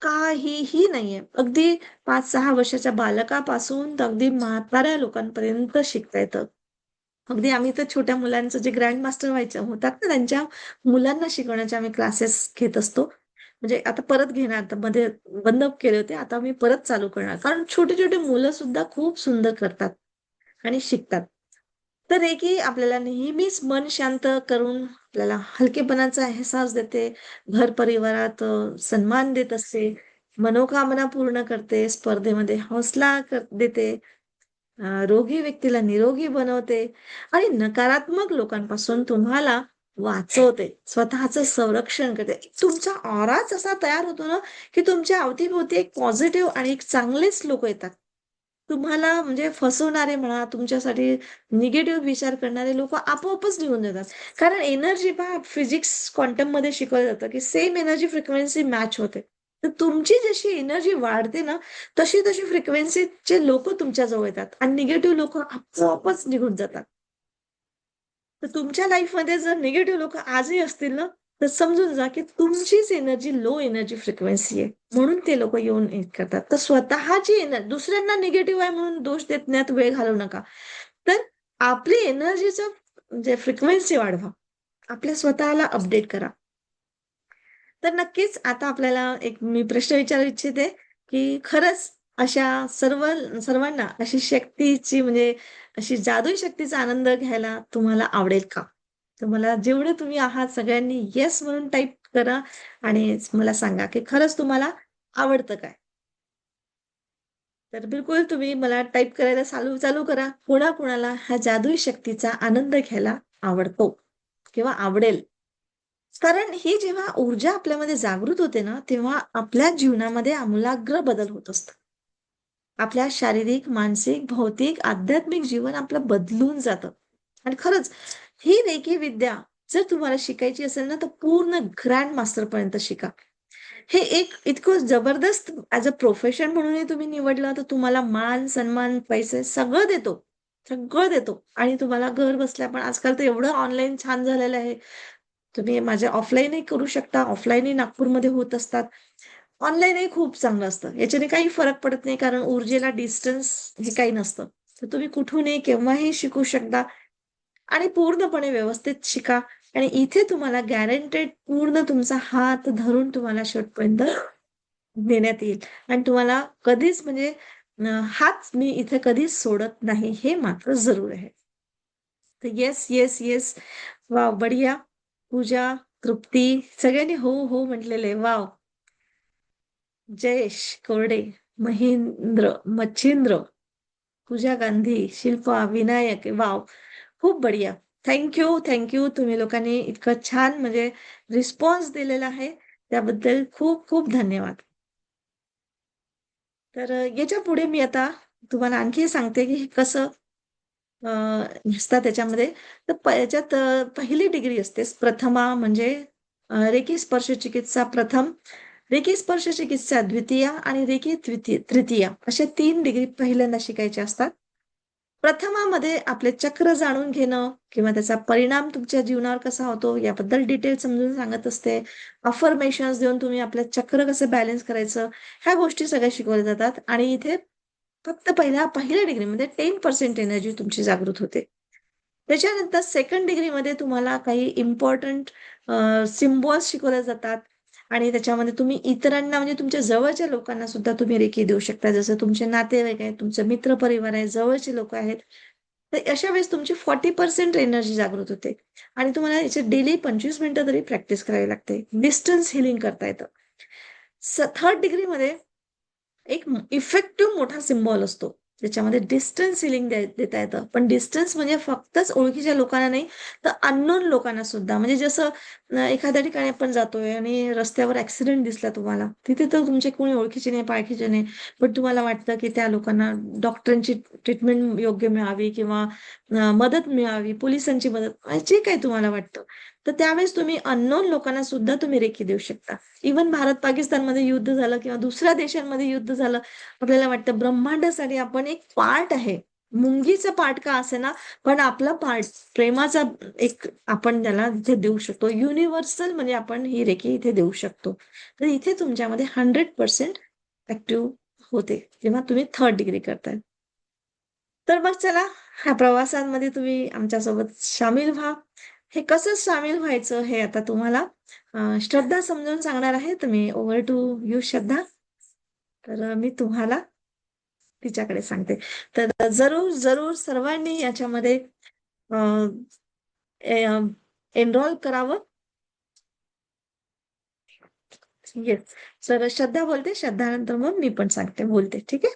Speaker 1: काहीही नाहीये. अगदी 5-6 वर्षाच्या बालकापासून तर अगदी म्हाताऱ्या लोकांपर्यंत शिकता येतं. अगदी आम्ही तर छोट्या मुलांचं जे ग्रँड मास्टर व्हायचे होतात ना, त्यांच्या मुलांना शिकवण्याचे आम्ही क्लासेस घेत असतो. म्हणजे आता परत घेणार, तर मध्ये बंद केले होते. आता मी परत चालू करणार. कारण छोटे-छोटे मुलं सुद्धा खूप सुंदर करतात आणि शिकतात. तर एकी आपल्याला नेहमीच मन शांत करून आपल्याला हलकेपणाचा अहसास देते. घर-परिवारात सन्मान देत असते. मनोकामना पूर्ण करते. स्पर्धेमध्ये देते. रोगी व्यक्तीला निरोगी बनवते आणि नकारात्मक लोकांपासून तुम्हाला वाचवते. स्वतःचं संरक्षण करते. तुमचा ऑराच असा तयार होतो ना, की तुमच्या अवतीभोवती एक पॉझिटिव्ह आणि एक चांगलेच लोकं येतात. तुम्हाला म्हणजे फसवणारे म्हणा, तुमच्यासाठी निगेटिव्ह विचार करणारे लोकं आपोआपच निघून जातात. कारण एनर्जी पहा फिजिक्स क्वांटममध्ये शिकवलं जातं, की सेम एनर्जी फ्रिक्वेन्सी मॅच होते. तर तुमची जशी एनर्जी वाढते ना, तशी-तशी फ्रिक्वेन्सीचे लोकं तुमच्याजवळ येतात आणि निगेटिव्ह लोकं आपोआपच निघून जातात. तर तुमच्या लाईफमध्ये जर निगेटिव्ह लोकं आजही असतील ना, तर समजून जा, की तुमचीच एनर्जी लो एनर्जी फ्रिक्वेन्सी आहे. म्हणून ते लोकं येऊन हे करतात. तर स्वतःची दुसऱ्यांना निगेटिव्ह आहे म्हणून दोष देण्यात वेळ घालवू नका. तर आपली एनर्जीचं म्हणजे फ्रिक्वेन्सी वाढवा. आपल्या स्वतःला अपडेट करा. तर नक्कीच आता आपल्याला एक मी प्रश्न विचारू इच्छिते, की खरंच अशा सर्वांना अशी शक्तीची म्हणजे अशी जादुई शक्तीचा आनंद घ्यायला तुम्हाला आवडेल का? तर मला जेवढे तुम्ही आहात सगळ्यांनी येस म्हणून टाइप करा आणि मला सांगा, की खरंच तुम्हाला आवडतं काय? तर बिलकुल तुम्ही मला टाइप करायला चालू करा. कोणाकोणाला ह्या जादुई शक्तीचा आनंद घ्यायला आवडतो किंवा आवडेल. कारण ही जेव्हा ऊर्जा आपल्यामध्ये जागृत होते ना, तेव्हा आपल्या जीवनामध्ये आमूलाग्र बदल होत असतात. आपल्या शारीरिक, मानसिक, भौतिक, आध्यात्मिक जीवन आपलं बदलून जातं. आणि खरंच ही रेकी विद्या जर तुम्हाला शिकायची असेल ना, तर पूर्ण ग्रँड मास्टरपर्यंत शिका. हे एक इतकं जबरदस्त ॲज अ प्रोफेशन म्हणूनही तुम्ही निवडलं, तर तुम्हाला मान, सन्मान, पैसे सगळं देतो. सगळं देतो आणि तुम्हाला घर बसल्या पण आजकाल तर एवढं ऑनलाईन छान झालेलं आहे. तुम्ही माझ्या ऑफलाईनही करू शकता. ऑफलाईनही नागपूरमध्ये होत असतात. ऑनलाईनही खूप चांगलं असतं. याच्याने काही फरक पडत नाही कारण ऊर्जेला डिस्टन्स हे काही नसतं. तर तुम्ही कुठूनही केव्हाही शिकू शकता आणि पूर्णपणे व्यवस्थित शिका. आणि इथे तुम्हाला गॅरंटेड पूर्ण तुमचा हात धरून तुम्हाला शेवटपर्यंत देण्यात येईल आणि तुम्हाला कधीच म्हणजे हाच मी इथे कधीच सोडत नाही हे मात्र जरूर आहे. तर येस येस येस. वाव बढिया. पूजा, तृप्ती सगळ्यांनी हो हो म्हटलेले. वाव. जयेश कोरडे, महेंद्र, मच्छिंद्र, पूजा गांधी, शिल्पा, विनायक. वाव. खूप बढिया. Thank you thank you. तुम्ही लोकांनी इतकं छान म्हणजे रिस्पॉन्स दिलेला आहे त्याबद्दल खूप खूप धन्यवाद. तर याच्या पुढे मी आता तुम्हाला आणखी सांगते की हे कसं दिसतात त्याच्यामध्ये. तर याच्यात पहिली डिग्री असते प्रथमा म्हणजे रेकी स्पर्श चिकित्सा प्रथम, रेकी स्पर्श चिकित्सा द्वितीय आणि रेकी तृतीय अशा 3 डिग्री पहिल्यांदा शिकायच्या असतात. प्रथमामध्ये आपले चक्र जाणून घेणं किंवा त्याचा परिणाम तुमच्या जीवनावर कसा होतो याबद्दल डिटेल समजून सांगत असते. अफर्मेशन्स देऊन तुम्ही आपलं चक्र कसं बॅलन्स करायचं ह्या गोष्टी सगळ्या शिकवल्या जातात आणि इथे फक्त पहिल्या डिग्रीमध्ये 10% एनर्जी तुमची जागृत होते. त्याच्यानंतर सेकंड डिग्रीमध्ये तुम्हाला काही इम्पॉर्टंट सिम्बॉल्स शिकवले जातात आणि त्याच्यामध्ये तुम्ही इतरांना म्हणजे तुमच्या जवळच्या लोकांना सुद्धा तुम्ही रेकी देऊ शकता. जसं तुमचे नातेवाईक आहेत, तुमचे मित्रपरिवार आहे, जवळचे लोक आहेत. तर अशा वेळेस तुमची 40% एनर्जी जागृत होते आणि तुम्हाला याचे डेली 25 मिनिटं तरी प्रॅक्टिस करावी लागते. डिस्टन्स हिलिंग करता येतं. थर्ड डिग्रीमध्ये एक इफेक्टिव्ह मोठा सिम्बॉल असतो. त्याच्यामध्ये डिस्टन्स हिलिंग देता येतं. पण डिस्टन्स म्हणजे फक्तच ओळखीच्या लोकांना नाही, तर अननोन लोकांना सुद्धा. म्हणजे जसं एखाद्या ठिकाणी आपण जातोय आणि रस्त्यावर ॲक्सिडेंट दिसला तुम्हाला. तिथे तर तुमचे कोणी ओळखीचे नाही, पाळखीचे नाही. पण तुम्हाला वाटतं की त्या लोकांना डॉक्टरांची ट्रीटमेंट योग्य मिळावी किंवा मदत मिळावी, पोलिसांची मदत जे काही तुम्हाला वाटतं. तर त्यावेळेस तुम्ही अननोन लोकांना सुद्धा तुम्ही रेकी देऊ शकता. इव्हन भारत-पाकिस्तानमध्ये युद्ध झालं किंवा दुसऱ्या देशांमध्ये युद्ध झालं, आपल्याला वाटतं ब्रह्मांडासाठी आपण एक पार्ट आहे. मुंगीचा पार्ट का असेना, पण आपला पार्ट प्रेमाचा एक आपण त्याला इथे देऊ शकतो. युनिव्हर्सल म्हणजे आपण ही रेकी इथे देऊ शकतो. तर इथे तुमच्यामध्ये 100% ऍक्टिव्ह होते, जेव्हा तुम्ही थर्ड डिग्री करताय. तर मग चला, ह्या प्रवासांमध्ये तुम्ही आमच्यासोबत सामील व्हा. हे कसं सामील व्हायचं हे आता तुम्हाला श्रद्धा समजावून सांगणार आहे. तर मी ओव्हर टू यू श्रद्धा. तर मी तुम्हाला तिच्याकडे सांगते. तर जरूर जरूर सर्वांनी याच्यामध्ये एनरोल करावं. येस. तर श्रद्धा बोलते. श्रद्धानंतर मग मी पण सांगते, बोलते. ठीक आहे?